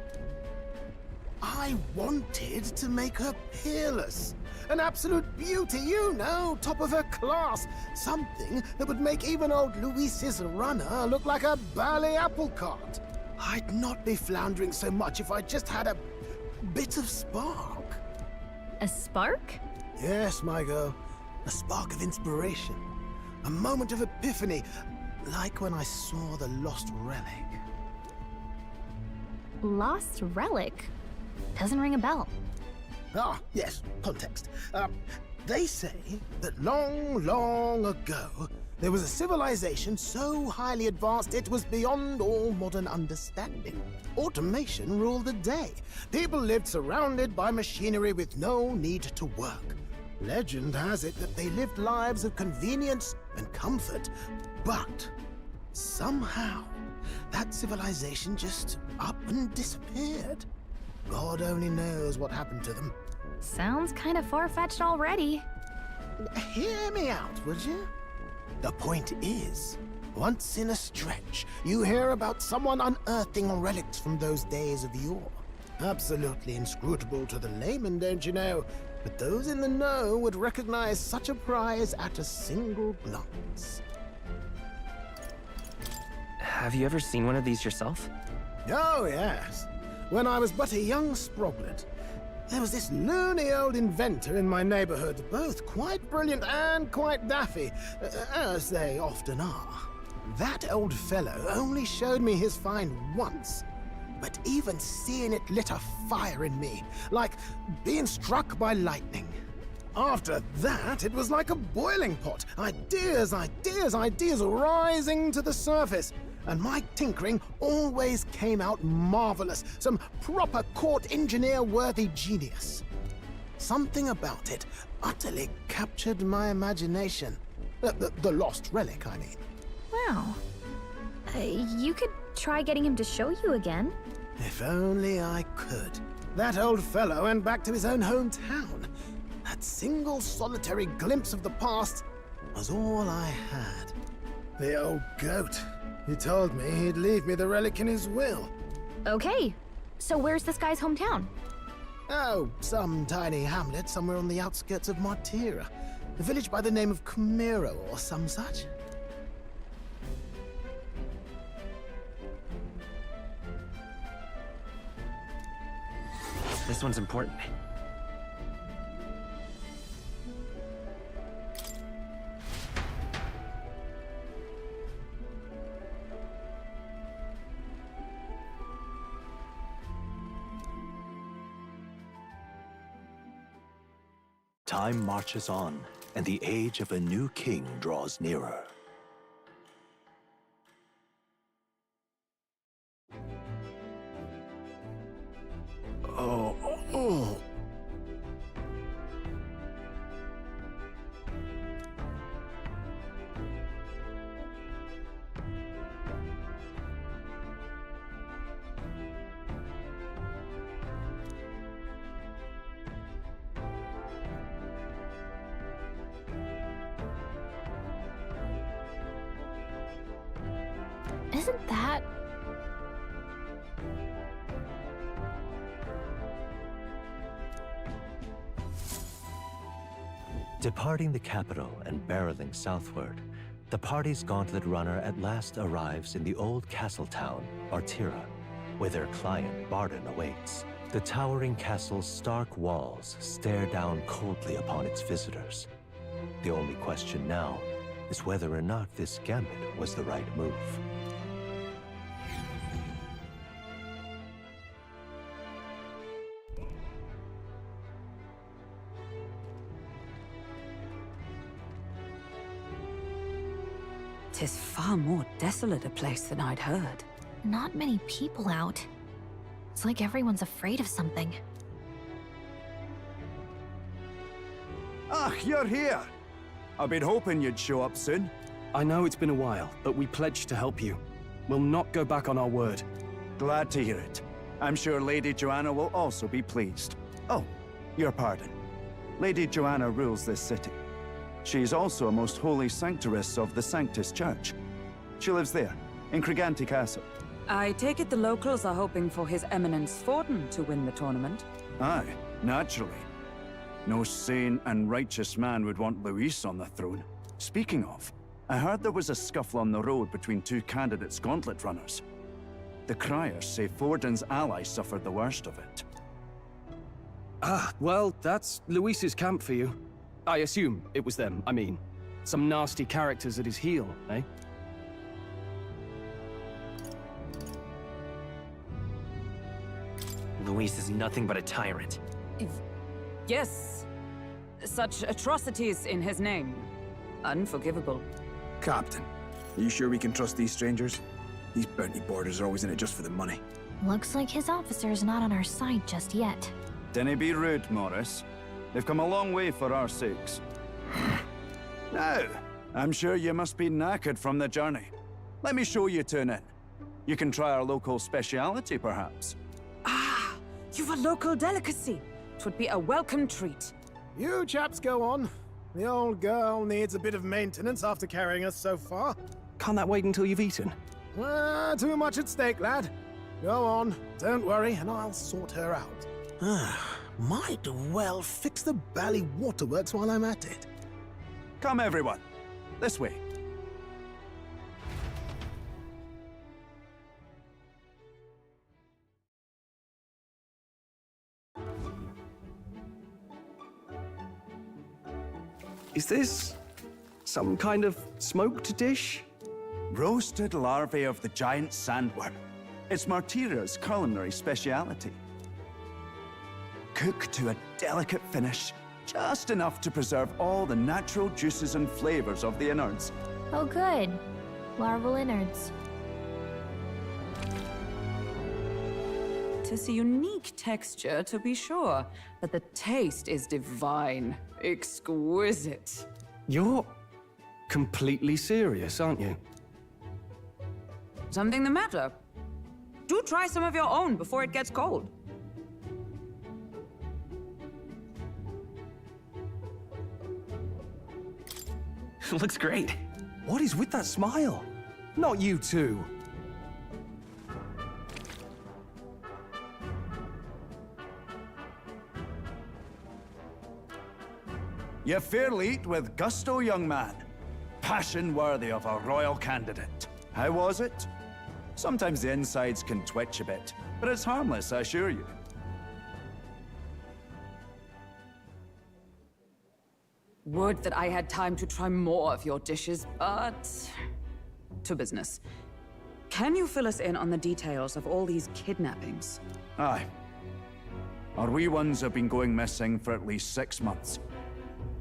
I wanted to make her peerless. An absolute beauty, you know, top of her class. Something that would make even old Luis's runner look like a bally apple cart. I'd not be floundering so much if I just had a bit of spark. A spark? Yes, my girl. A spark of inspiration. A moment of epiphany, like when I saw the Lost Relic. Lost Relic? Doesn't ring a bell. Ah, yes, context. They say that long, long ago, there was a civilization so highly advanced it was beyond all modern understanding. Automation ruled the day. People lived surrounded by machinery with no need to work. Legend has it that they lived lives of convenience and comfort, but somehow that civilization just up and disappeared. God only knows what happened to them. Sounds kind of far-fetched already. Hear me out, would you? The point is, once in a stretch, you hear about someone unearthing relics from those days of yore. Absolutely inscrutable to the layman, don't you know? But those in the know would recognize such a prize at a single glance. Have you ever seen one of these yourself? Oh, yes. When I was but a young sproglet, there was this loony old inventor in my neighborhood, both quite brilliant and quite daffy, as they often are. That old fellow only showed me his find once, but even seeing it lit a fire in me, like being struck by lightning. After that, it was like a boiling pot. Ideas, ideas, ideas rising to the surface. And my tinkering always came out marvelous. Some proper court engineer-worthy genius. Something about it utterly captured my imagination. The lost relic, I mean. Wow. You could try getting him to show you again. If only I could. That old fellow went back to his own hometown. That single solitary glimpse of the past was all I had. The old goat. He told me he'd leave me the relic in his will. Okay, so where's this guy's hometown? Oh, some tiny hamlet somewhere on the outskirts of Martira. A village by the name of Kumiro or some such. This one's important. Time marches on, and the age of a new king draws nearer. Oh. Isn't that... Departing the capital and barreling southward, the party's gauntlet runner at last arrives in the old castle town, Martira, where their client, Barden, awaits. The towering castle's stark walls stare down coldly upon its visitors. The only question now is whether or not this gambit was the right move. Tis far more desolate a place than I'd heard. Not many people out. It's like everyone's afraid of something. Ah, you're here! I've been hoping you'd show up soon. I know it's been a while, but we pledged to help you. We'll not go back on our word. Glad to hear it. I'm sure Lady Joanna will also be pleased. Oh, your pardon. Lady Joanna rules this city. She's also a most holy sanctoress of the Sanctus Church. She lives there, in Criganti Castle. I take it the locals are hoping for His Eminence Forden to win the tournament? Aye, naturally. No sane and righteous man would want Luis on the throne. Speaking of, I heard there was a scuffle on the road between two candidates gauntlet runners. The criers say Forden's ally suffered the worst of it. Ah, well, that's Luis's camp for you. I assume it was them, I mean. Some nasty characters at his heel, eh? Luis is nothing but a tyrant. Yes. Such atrocities in his name. Unforgivable. Captain, are you sure we can trust these strangers? These bounty boarders are always in it just for the money. Looks like his officer's not on our side just yet. Dinna be rude, Morris. They've come a long way for our sakes. Now, I'm sure you must be knackered from the journey. Let me show you to an inn. You can try our local speciality, perhaps. Ah, you've a local delicacy. It would be a welcome treat. You chaps go on. The old girl needs a bit of maintenance after carrying us so far. Can't that wait until you've eaten? Too much at stake, lad. Go on, don't worry, and I'll sort her out. Might well fix the Bally Waterworks while I'm at it. Come, everyone. This way. Is this some kind of smoked dish? Roasted larvae of the giant sandworm. It's Martira's culinary speciality. Cooked to a delicate finish, Just enough to preserve all the natural juices and flavors of the innards. Oh, good. Larval innards. Tis a unique texture, to be sure, but the taste is divine. Exquisite. You're completely serious, aren't you? Something the matter? Do try some of your own before it gets cold. Looks great. What is with that smile? Not you too. Ye fairly eat with gusto, young man. Passion worthy of a royal candidate. How was it? Sometimes the insides can twitch a bit, but it's harmless, I assure you. Would that I had time to try more of your dishes, but... to business. Can you fill us in on the details of all these kidnappings? Aye. Our wee ones have been going missing for at least 6 months.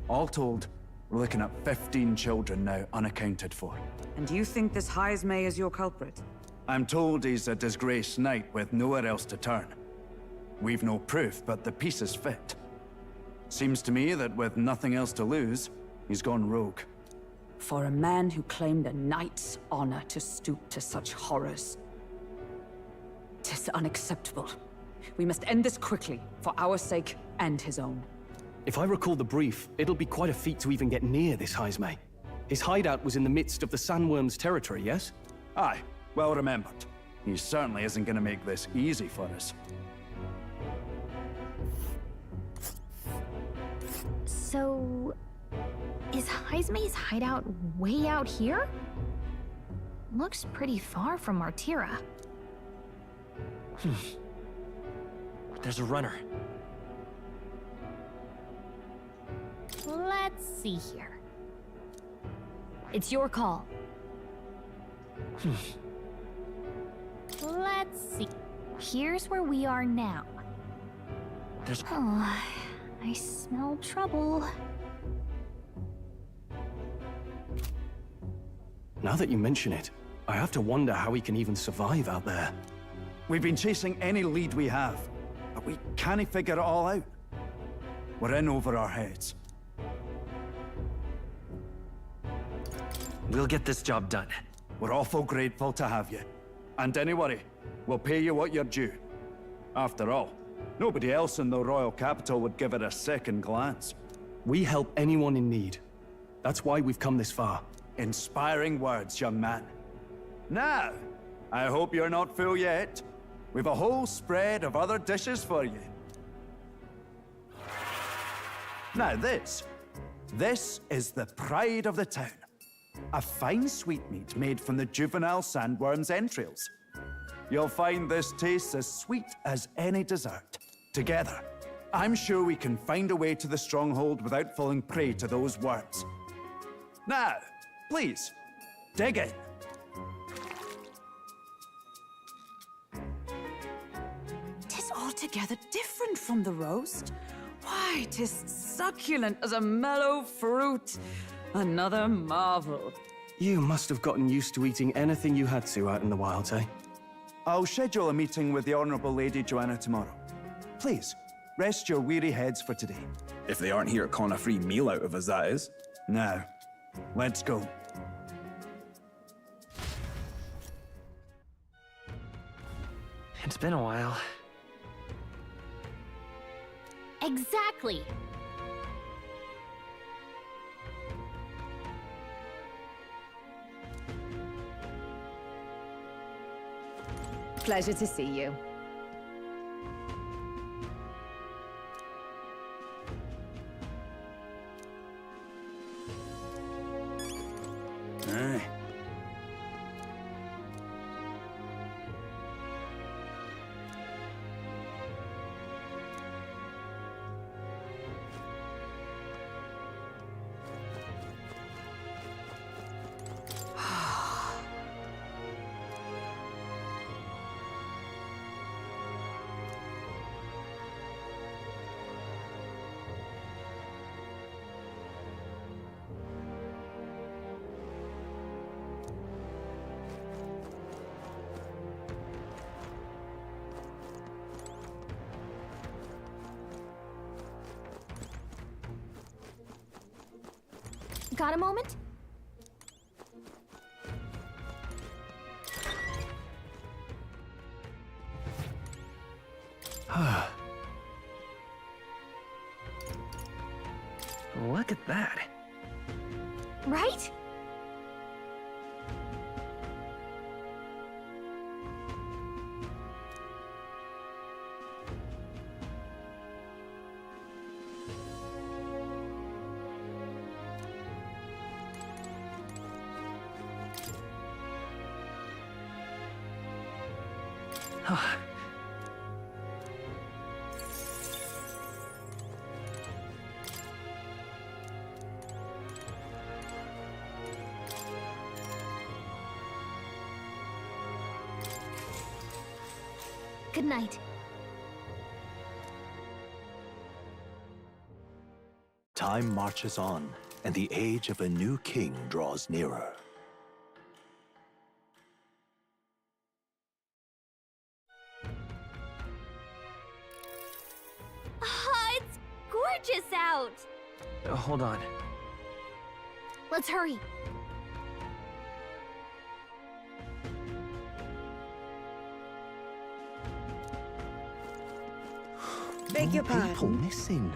All told, we're looking at 15 children now unaccounted for. And you think this Heismay is your culprit? I'm told he's a disgraced knight with nowhere else to turn. We've no proof, but the pieces fit. Seems to me that with nothing else to lose, he's gone rogue. For a man who claimed a knight's honor to stoop to such horrors. 'Tis unacceptable. We must end this quickly, for our sake and his own. If I recall the brief, it'll be quite a feat to even get near this Heismay. His hideout was in the midst of the Sandworms' territory, yes? Aye, well remembered. He certainly isn't going to make this easy for us. So... is Heismay's hideout way out here? Looks pretty far from Martira. There's a runner. Let's see here. It's your call. Let's see. Here's where we are now. Oh, I smell trouble. Now that you mention it, I have to wonder how he can even survive out there. We've been chasing any lead we have, but we can't figure it all out. We're in over our heads. We'll get this job done. We're awful grateful to have you. And don't worry, we'll pay you what you're due. After all, nobody else in the royal capital would give it a second glance. We help anyone in need. That's why we've come this far. Inspiring words, young man. Now, I hope you're not full yet. We've a whole spread of other dishes for you. Now this is the pride of the town. A fine sweetmeat made from the juvenile sandworm's entrails. You'll find this tastes as sweet as any dessert. Together, I'm sure we can find a way to the stronghold without falling prey to those worms. Now, please, dig in. Tis altogether different from the roast. Why, 'tis succulent as a mellow fruit. Another marvel. You must have gotten used to eating anything you had to out in the wilds, eh? I'll schedule a meeting with the Honorable Lady Joanna tomorrow. Please, rest your weary heads for today. If they aren't here calling a free meal out of us, that is. Now, let's go. It's been a while. Exactly! Pleasure to see you. Aye. Got a moment? Look at that. Right? Good night. Time marches on, and the age of a new king draws nearer. It's gorgeous out! Hold on. Let's hurry. Beg your pardon? People missing.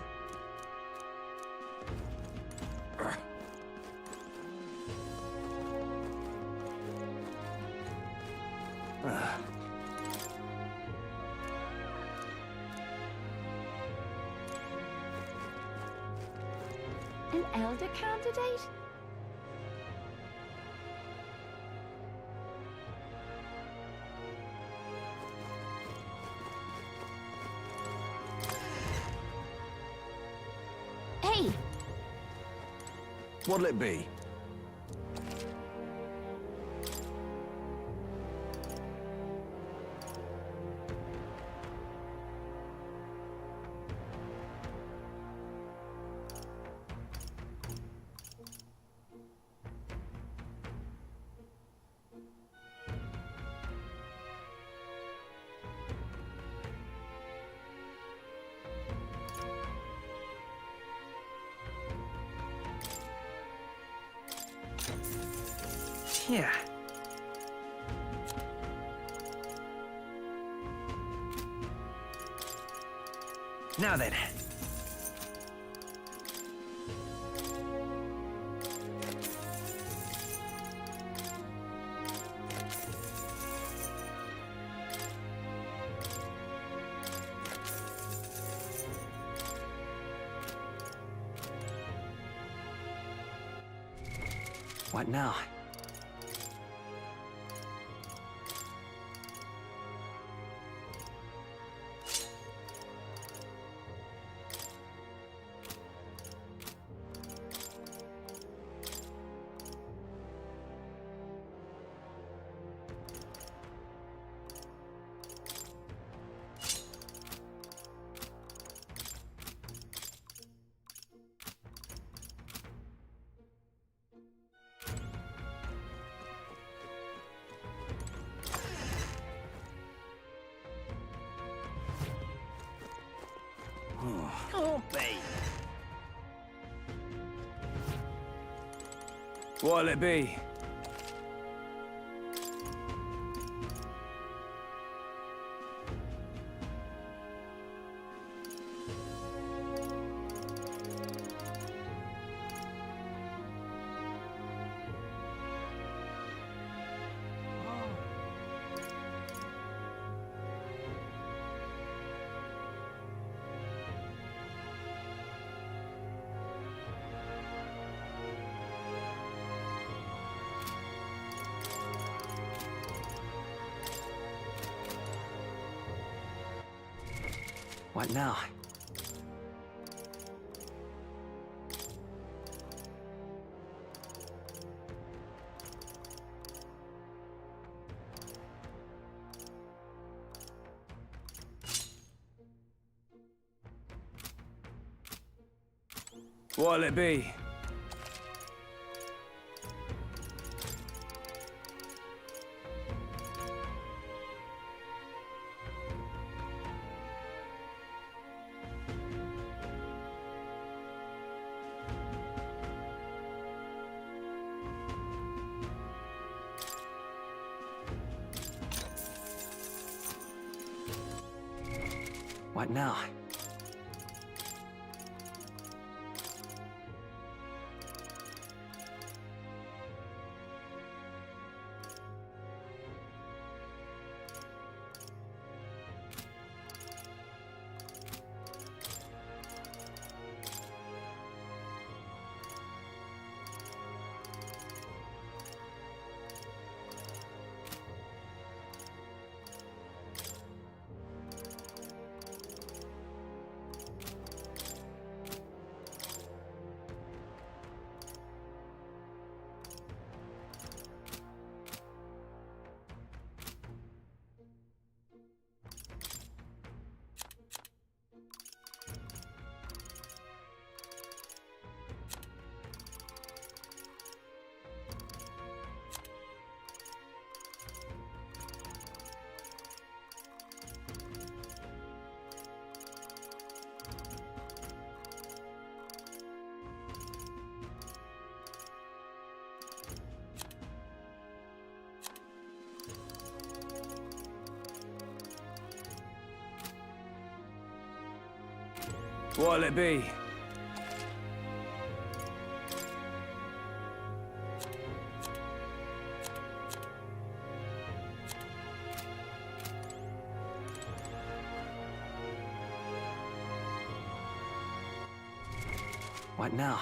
An elder candidate? Hey! What'll it be? Yeah. Now then. What now? Can't be. What'll it be? What now? What'll it be? What now? What'll it be? What now?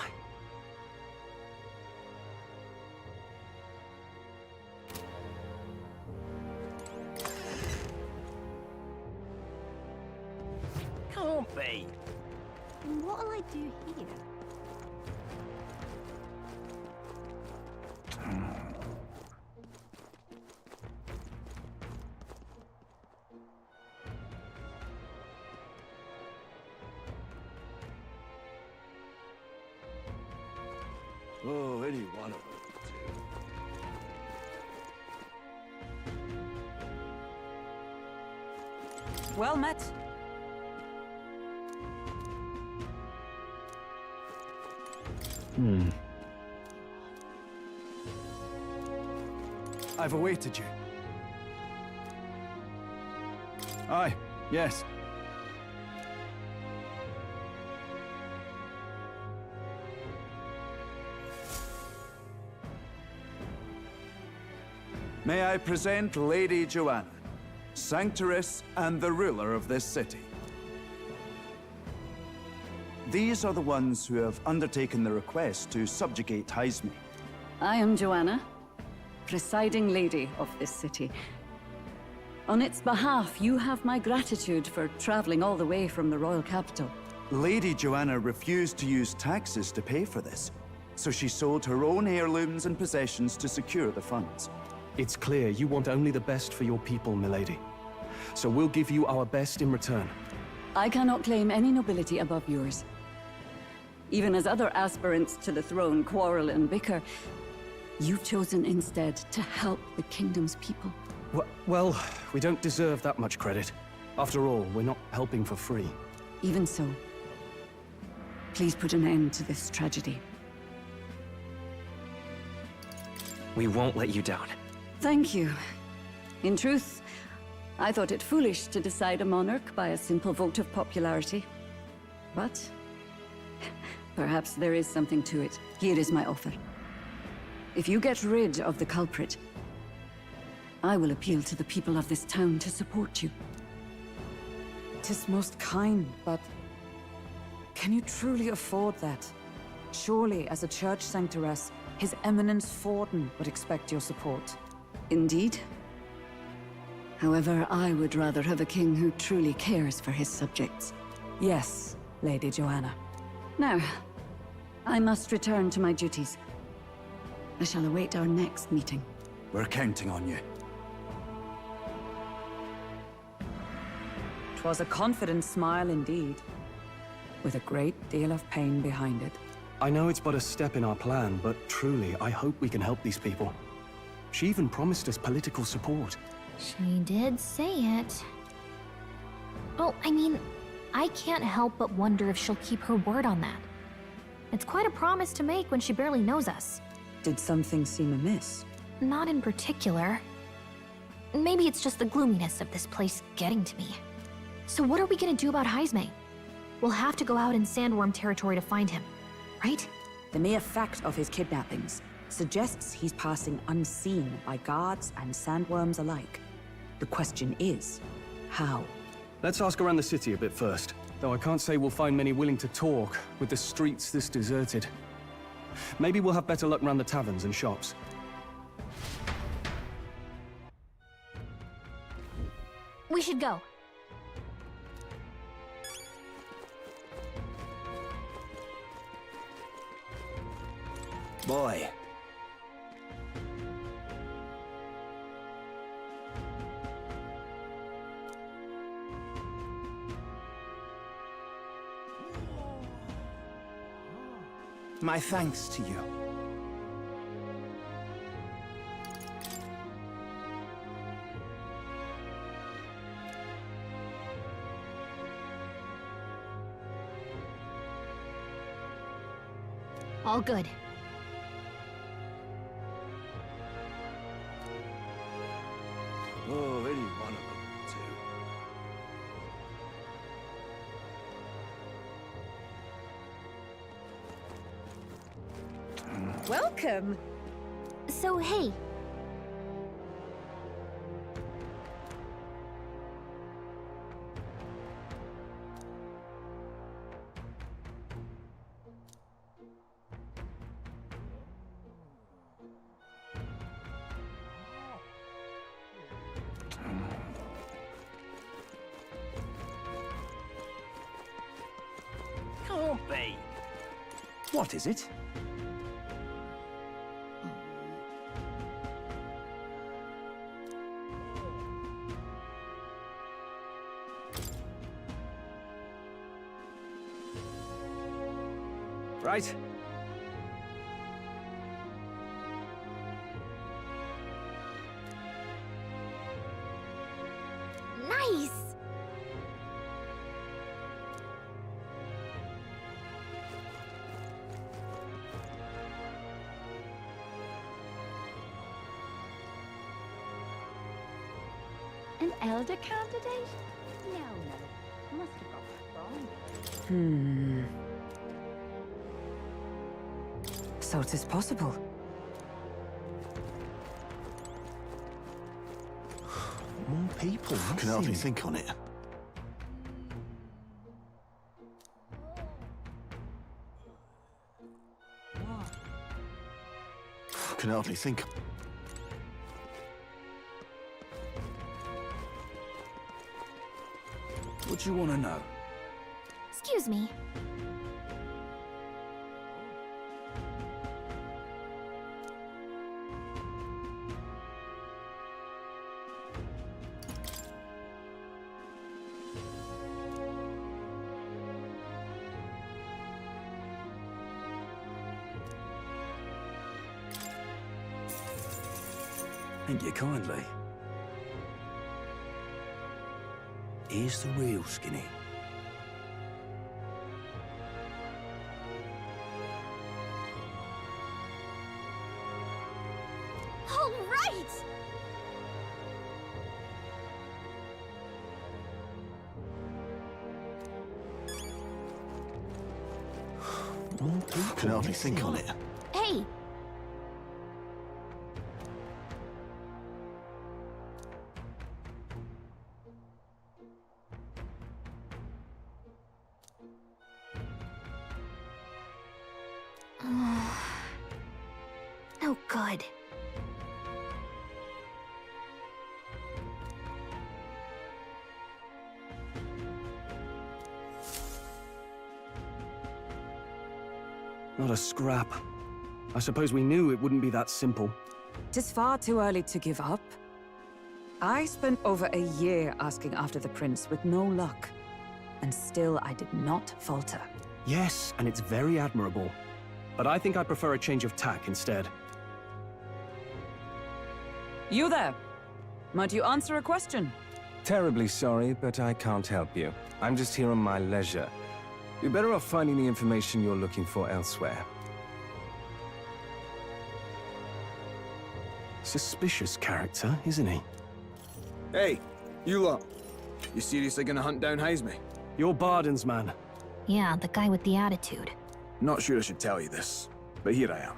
Can't be. What'll I do here? Oh, any one of them. Well met. I've awaited you. Aye, yes. May I present Lady Joanna, Sanctoress and the ruler of this city. These are the ones who have undertaken the request to subjugate Hyzme. I am Joanna, presiding lady of this city. On its behalf, you have my gratitude for traveling all the way from the royal capital. Lady Joanna refused to use taxes to pay for this, so she sold her own heirlooms and possessions to secure the funds. It's clear you want only the best for your people, milady. So we'll give you our best in return. I cannot claim any nobility above yours. Even as other aspirants to the throne quarrel and bicker, you've chosen instead to help the kingdom's people. Well, we don't deserve that much credit. After all, we're not helping for free. Even so, please put an end to this tragedy. We won't let you down. Thank you. In truth, I thought it foolish to decide a monarch by a simple vote of popularity. But perhaps there is something to it. Here is my offer. If you get rid of the culprit, I will appeal to the people of this town to support you. 'Tis most kind, but can you truly afford that? Surely, as a church sanctoress, His Eminence Forden would expect your support. Indeed. However, I would rather have a king who truly cares for his subjects. Yes, Lady Joanna. Now, I must return to my duties. I shall await our next meeting. We're counting on you. 'Twas a confident smile indeed, with a great deal of pain behind it. I know it's but a step in our plan, but truly, I hope we can help these people. She even promised us political support. She did say it. Oh, I mean, I can't help but wonder if she'll keep her word on that. It's quite a promise to make when she barely knows us. Did something seem amiss? Not in particular. Maybe it's just the gloominess of this place getting to me. So what are we gonna do about Heisme? We'll have to go out in Sandworm territory to find him, right? The mere fact of his kidnappings suggests he's passing unseen by guards and sandworms alike. The question is, how? Let's ask around the city a bit first. Though I can't say we'll find many willing to talk, with the streets this deserted. Maybe we'll have better luck around the taverns and shops. We should go. Boy. My thanks to you. All good. Oh, any one of them will do. Welcome! So, hey. Can't be. What is it? Right. Nice! An elder candidate? No. Must have got that wrong. So it is possible. More people. I can hardly think on it. I can hardly think. What do you want to know? Excuse me. Thank you kindly. Here's the real Skinny. All right! More people. I can hardly think on it. Hey! No good. Not a scrap. I suppose we knew it wouldn't be that simple. It is far too early to give up. I spent over a year asking after the prince with no luck. And still I did not falter. Yes, and it's very admirable. But I think I prefer a change of tack instead. You there! Might you answer a question? Terribly sorry, but I can't help you. I'm just here on my leisure. You're better off finding the information you're looking for elsewhere. Suspicious character, isn't he? Hey, you lot. You seriously gonna hunt down Heisme? You're Barden's man. Yeah, the guy with the attitude. Not sure I should tell you this, but here I am.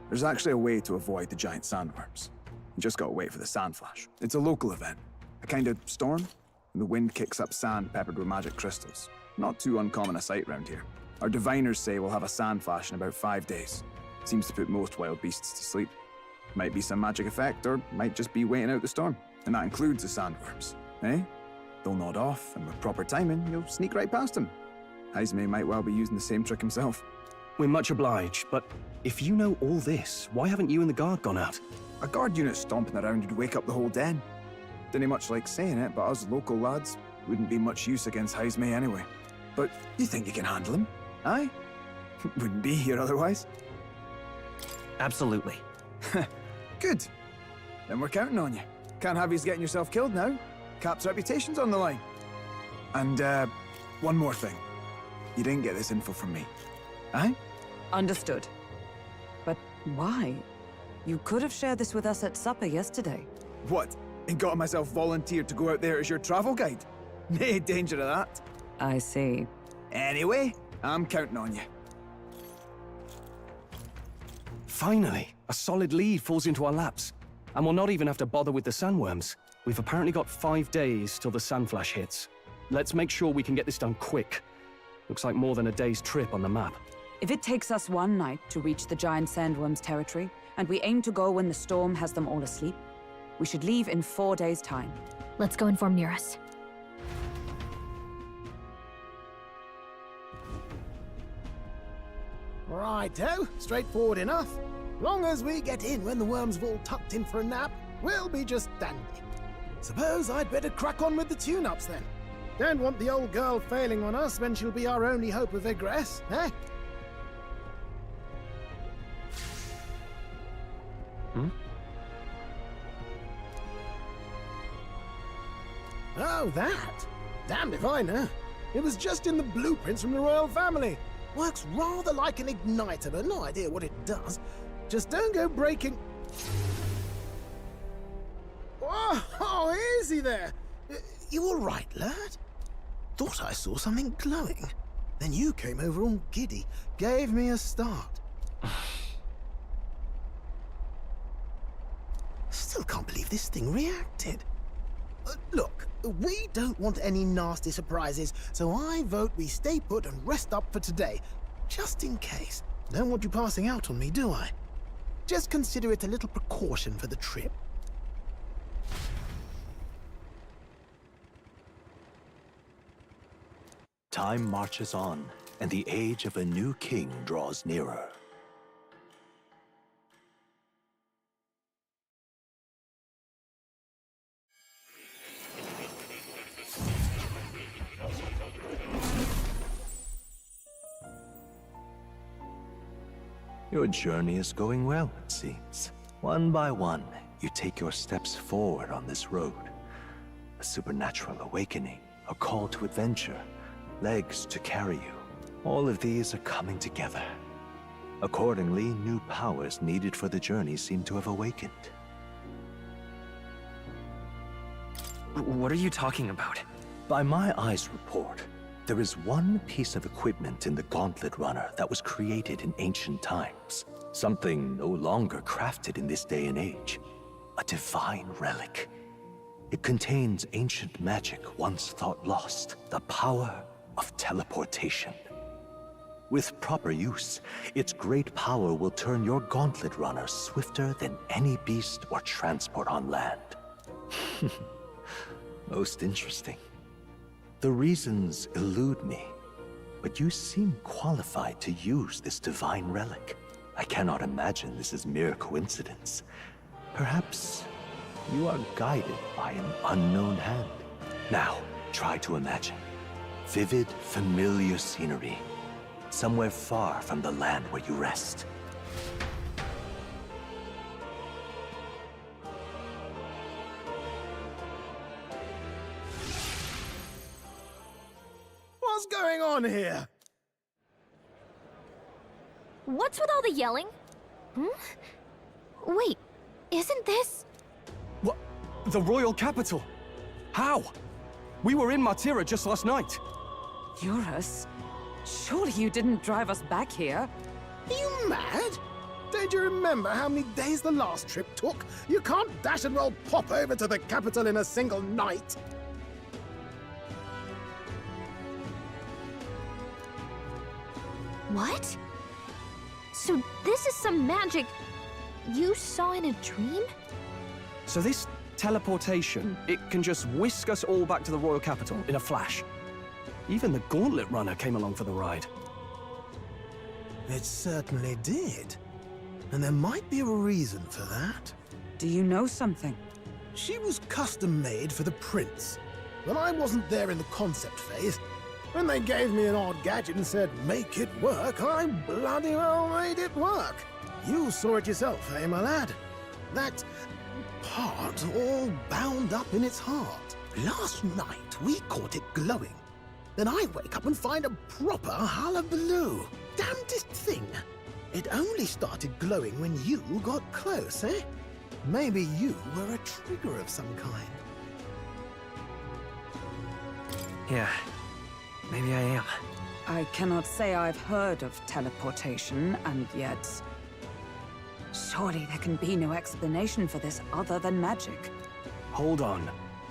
There's actually a way to avoid the giant sandworms. You just gotta wait for the sand flash. It's a local event. A kind of storm, and the wind kicks up sand peppered with magic crystals. Not too uncommon a sight round here. Our diviners say we'll have a sand flash in about 5 days. Seems to put most wild beasts to sleep. Might be some magic effect, or might just be waiting out the storm. And that includes the sandworms, eh? They'll nod off, and with proper timing, you'll sneak right past them. Heisme might well be using the same trick himself. We're much obliged, but if you know all this, why haven't you and the guard gone out? A guard unit stomping around would wake up the whole den. Didn't much like saying it, but us local lads wouldn't be much use against Heisme anyway. But you think you can handle him? Aye? Wouldn't be here otherwise. Absolutely. Good. Then we're counting on you. Can't have you getting yourself killed now. Cap's reputation's on the line. And, one more thing. You didn't get this info from me. Aye? Understood. But why? You could have shared this with us at supper yesterday. What? And got myself volunteered to go out there as your travel guide? Nae danger of that. I see. Anyway, I'm counting on you. Finally, a solid lead falls into our laps. And we'll not even have to bother with the sandworms. We've apparently got 5 days till the sandflash hits. Let's make sure we can get this done quick. Looks like more than a day's trip on the map. If it takes us one night to reach the giant sandworms' territory, and we aim to go when the storm has them all asleep, we should leave in 4 days' time. Let's go inform Nearest. Righto, straightforward enough. Long as we get in when the worms have all tucked in for a nap, we'll be just dandy. Suppose I'd better crack on with the tune-ups then. Don't want the old girl failing on us when she'll be our only hope of egress, eh? Oh, that? Damned if I know. It was just in the blueprints from the royal family. Works rather like an igniter, but no idea what it does. Just don't go breaking... Oh, easy there. You all right, lad? Thought I saw something glowing. Then you came over all giddy, gave me a start. Still can't believe this thing reacted. Look, we don't want any nasty surprises, so I vote we stay put and rest up for today. Just in case. Don't want you passing out on me, do I? Just consider it a little precaution for the trip. Time marches on, and the age of a new king draws nearer. Your journey is going well, it seems. One by one, you take your steps forward on this road. A supernatural awakening, a call to adventure, legs to carry you. All of these are coming together. Accordingly, new powers needed for the journey seem to have awakened. What are you talking about? By my eyes report, there is one piece of equipment in the Gauntlet Runner that was created in ancient times. Something no longer crafted in this day and age. A divine relic. It contains ancient magic once thought lost. The power of teleportation. With proper use, its great power will turn your Gauntlet Runner swifter than any beast or transport on land. Most interesting. The reasons elude me, but you seem qualified to use this divine relic. I cannot imagine this is mere coincidence. Perhaps you are guided by an unknown hand. Now, try to imagine. Vivid, familiar scenery. Somewhere far from the land where you rest. What's going on here? What's with all the yelling? Wait, isn't this... What? The royal capital? How? We were in Martira just last night. Eurus? Surely you didn't drive us back here? Are you mad? Don't you remember how many days the last trip took? You can't dash and roll pop over to the capital in a single night. What? So this is some magic you saw in a dream? So this teleportation, it can just whisk us all back to the royal capital in a flash. Even the Gauntlet Runner came along for the ride. It certainly did. And there might be a reason for that. Do you know something? She was custom-made for the prince. When I wasn't there in the concept phase, when they gave me an odd gadget and said, make it work, I bloody well made it work. You saw it yourself, eh, my lad? That part all bound up in its heart. Last night, we caught it glowing. Then I wake up and find a proper hullabaloo. Damnedest thing. It only started glowing when you got close, eh? Maybe you were a trigger of some kind. Yeah, maybe I am. I cannot say I've heard of teleportation, and yet... surely there can be no explanation for this other than magic. Hold on.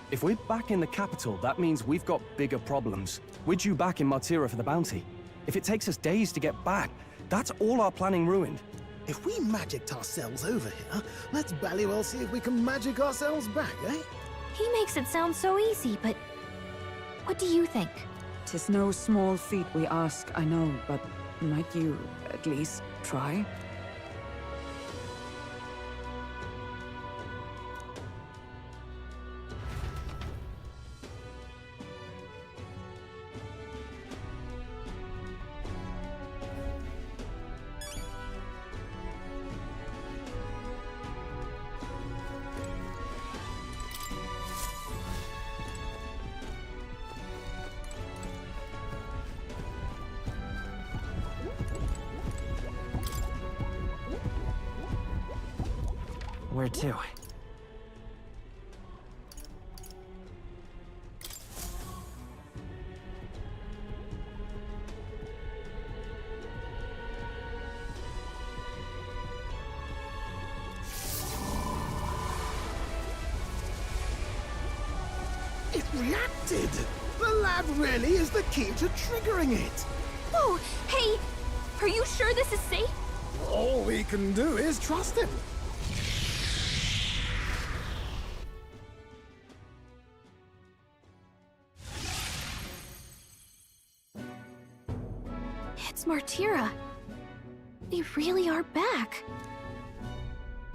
If we're back in the capital, that means we've got bigger problems. We're due back in Martira for the bounty. If it takes us days to get back, that's all our planning ruined. If we magicked ourselves over here, let's bally well see if we can magic ourselves back, eh? He makes it sound so easy, but what do you think? 'Tis no small feat we ask, I know, but might you at least try? Where to? It reacted! The lab really is the key to triggering it! Oh, hey! Are you sure this is safe? All we can do is trust him. It's Martira. They really are back.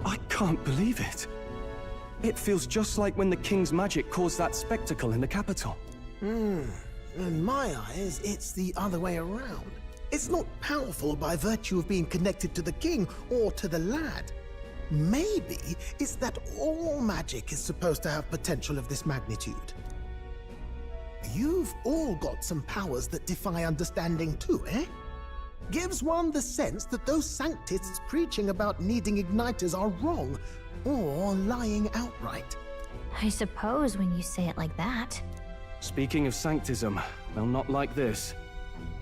I can't believe it. It feels just like when the king's magic caused that spectacle in the capital. In my eyes, it's the other way around. It's not powerful by virtue of being connected to the king or to the lad. Maybe it's that all magic is supposed to have potential of this magnitude. You've all got some powers that defy understanding too, eh? Gives one the sense that those sanctists preaching about needing igniters are wrong, or lying outright. I suppose when you say it like that. Speaking of sanctism, well, not like this.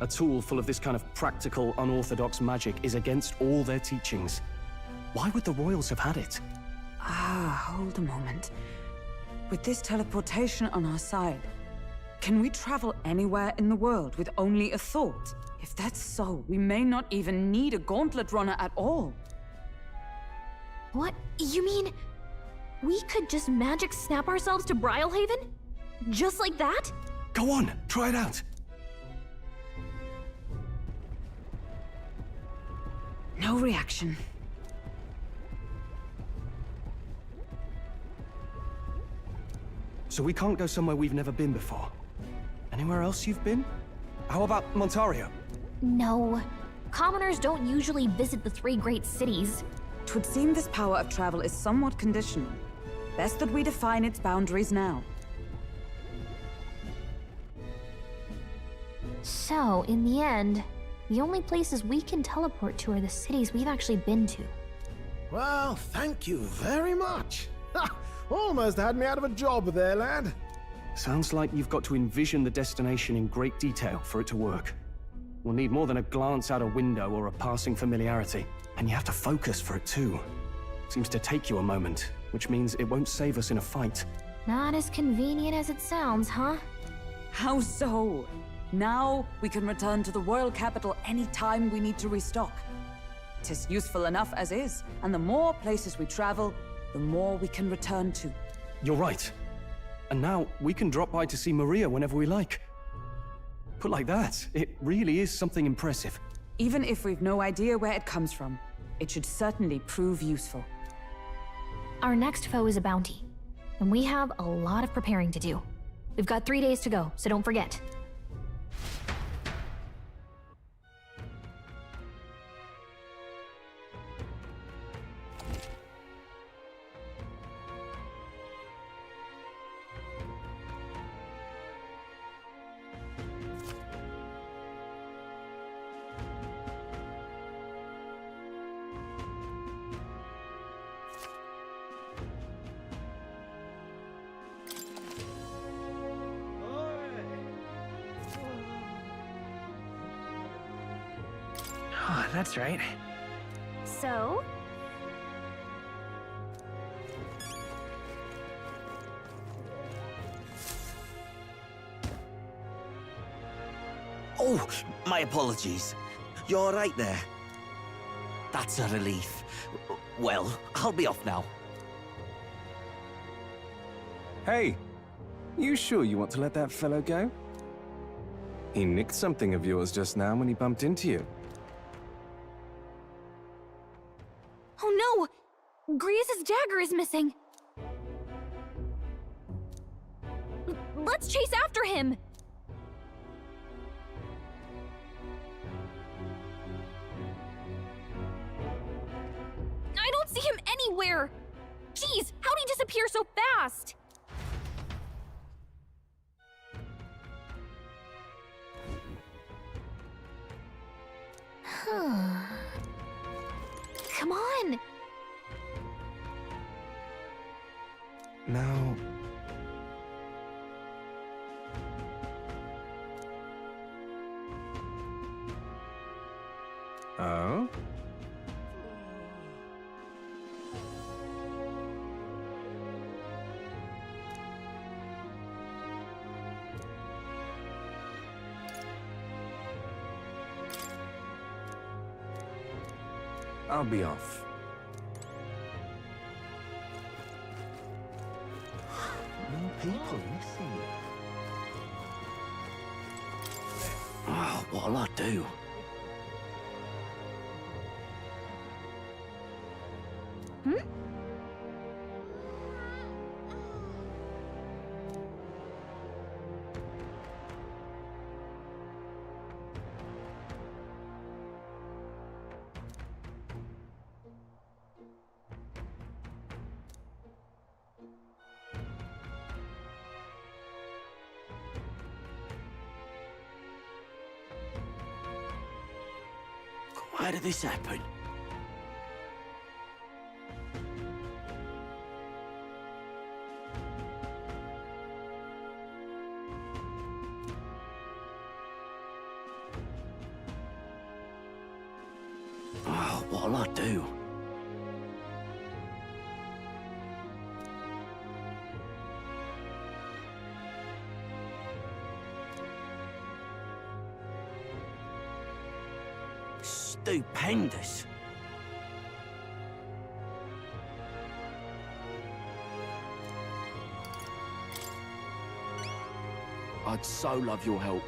A tool full of this kind of practical, unorthodox magic is against all their teachings. Why would the royals have had it? Hold a moment. With this teleportation on our side, can we travel anywhere in the world with only a thought? If that's so, we may not even need a gauntlet runner at all. What? You mean we could just magic snap ourselves to Brialhaven? Just like that? Go on, try it out. No reaction. So we can't go somewhere we've never been before. Anywhere else you've been? How about Montario? No. Commoners don't usually visit the 3 great cities. 'Twould seem this power of travel is somewhat conditional. Best that we define its boundaries now. So, in the end, the only places we can teleport to are the cities we've actually been to. Well, thank you very much. Ha! Almost had me out of a job there, lad. Sounds like you've got to envision the destination in great detail for it to work. We'll need more than a glance out a window or a passing familiarity. And you have to focus for it too. Seems to take you a moment, which means it won't save us in a fight. Not as convenient as it sounds, huh? How so? Now we can return to the royal capital any time we need to restock. 'Tis useful enough as is, and the more places we travel, the more we can return to. You're right. And now we can drop by to see Maria whenever we like. Put like that, it really is something impressive. Even if we've no idea where it comes from, it should certainly prove useful. Our next foe is a bounty, and we have a lot of preparing to do. We've got 3 days to go, so don't forget. Oh, that's right. So? Oh, my apologies. You're all right there? That's a relief. Well, I'll be off now. Hey, you sure you want to let that fellow go? He nicked something of yours just now when he bumped into you. Oh no! Grius' dagger is missing! Let's chase after him! I don't see him anywhere! Jeez, how'd he disappear so fast? Come on! Now... Oh? I'll be off. More people missing. Oh, what'll I do? Why did this happen? Oh, what'll I do? Stupendous. I'd so love your help.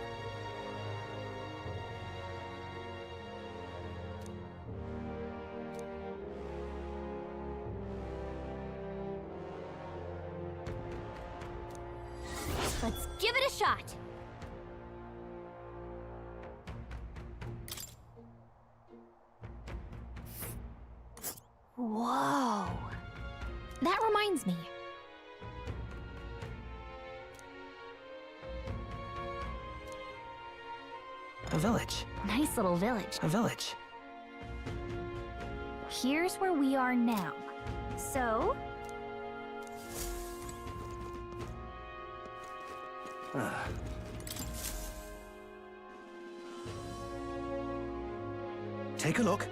Let's give it a shot! Whoa. That reminds me. A village. Nice little village. A village. Here's where we are now. So... Take a look.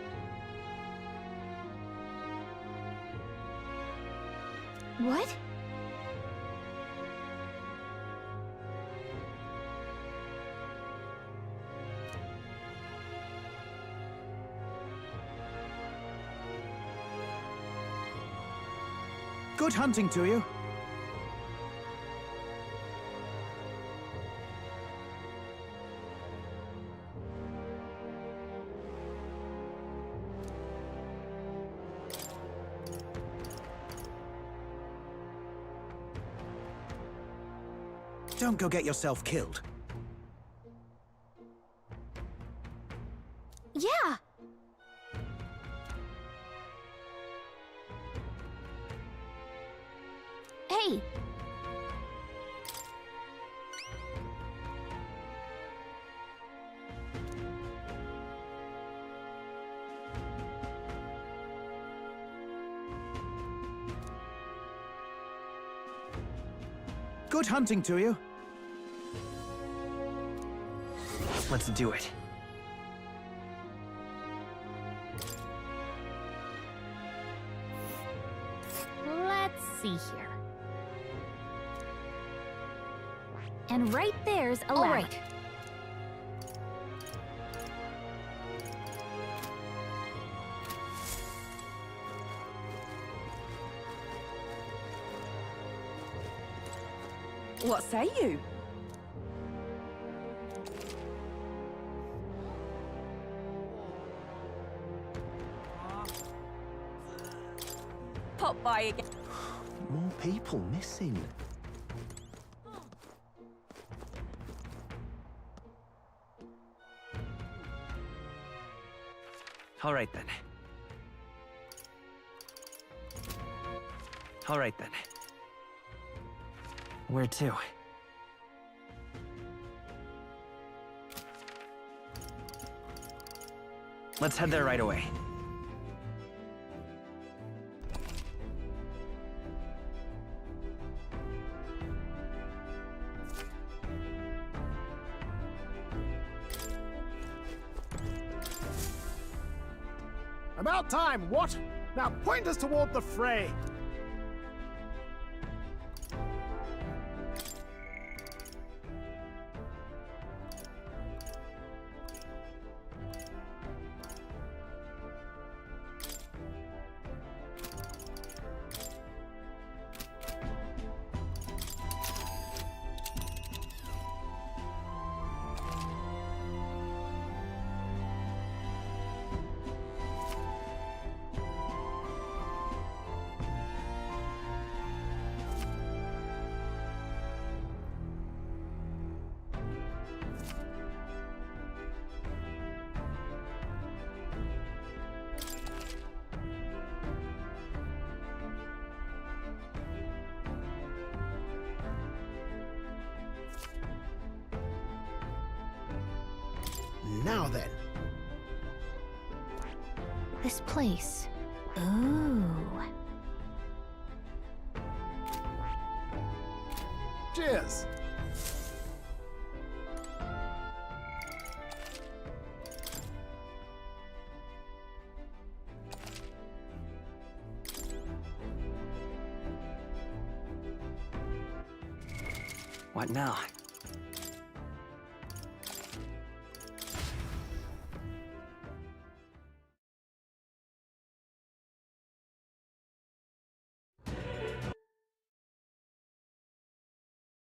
What? Good hunting to you. Don't go get yourself killed. Yeah! Hey! Good hunting to you. Let's do it. Let's see here. And right there's a ladder. All right. What say you? Pop by again. More people missing. All right then. All right then. Where to? Let's head there right away. About time, what? Now point us toward the fray. Now then. This place. Ooh. Cheers. What now?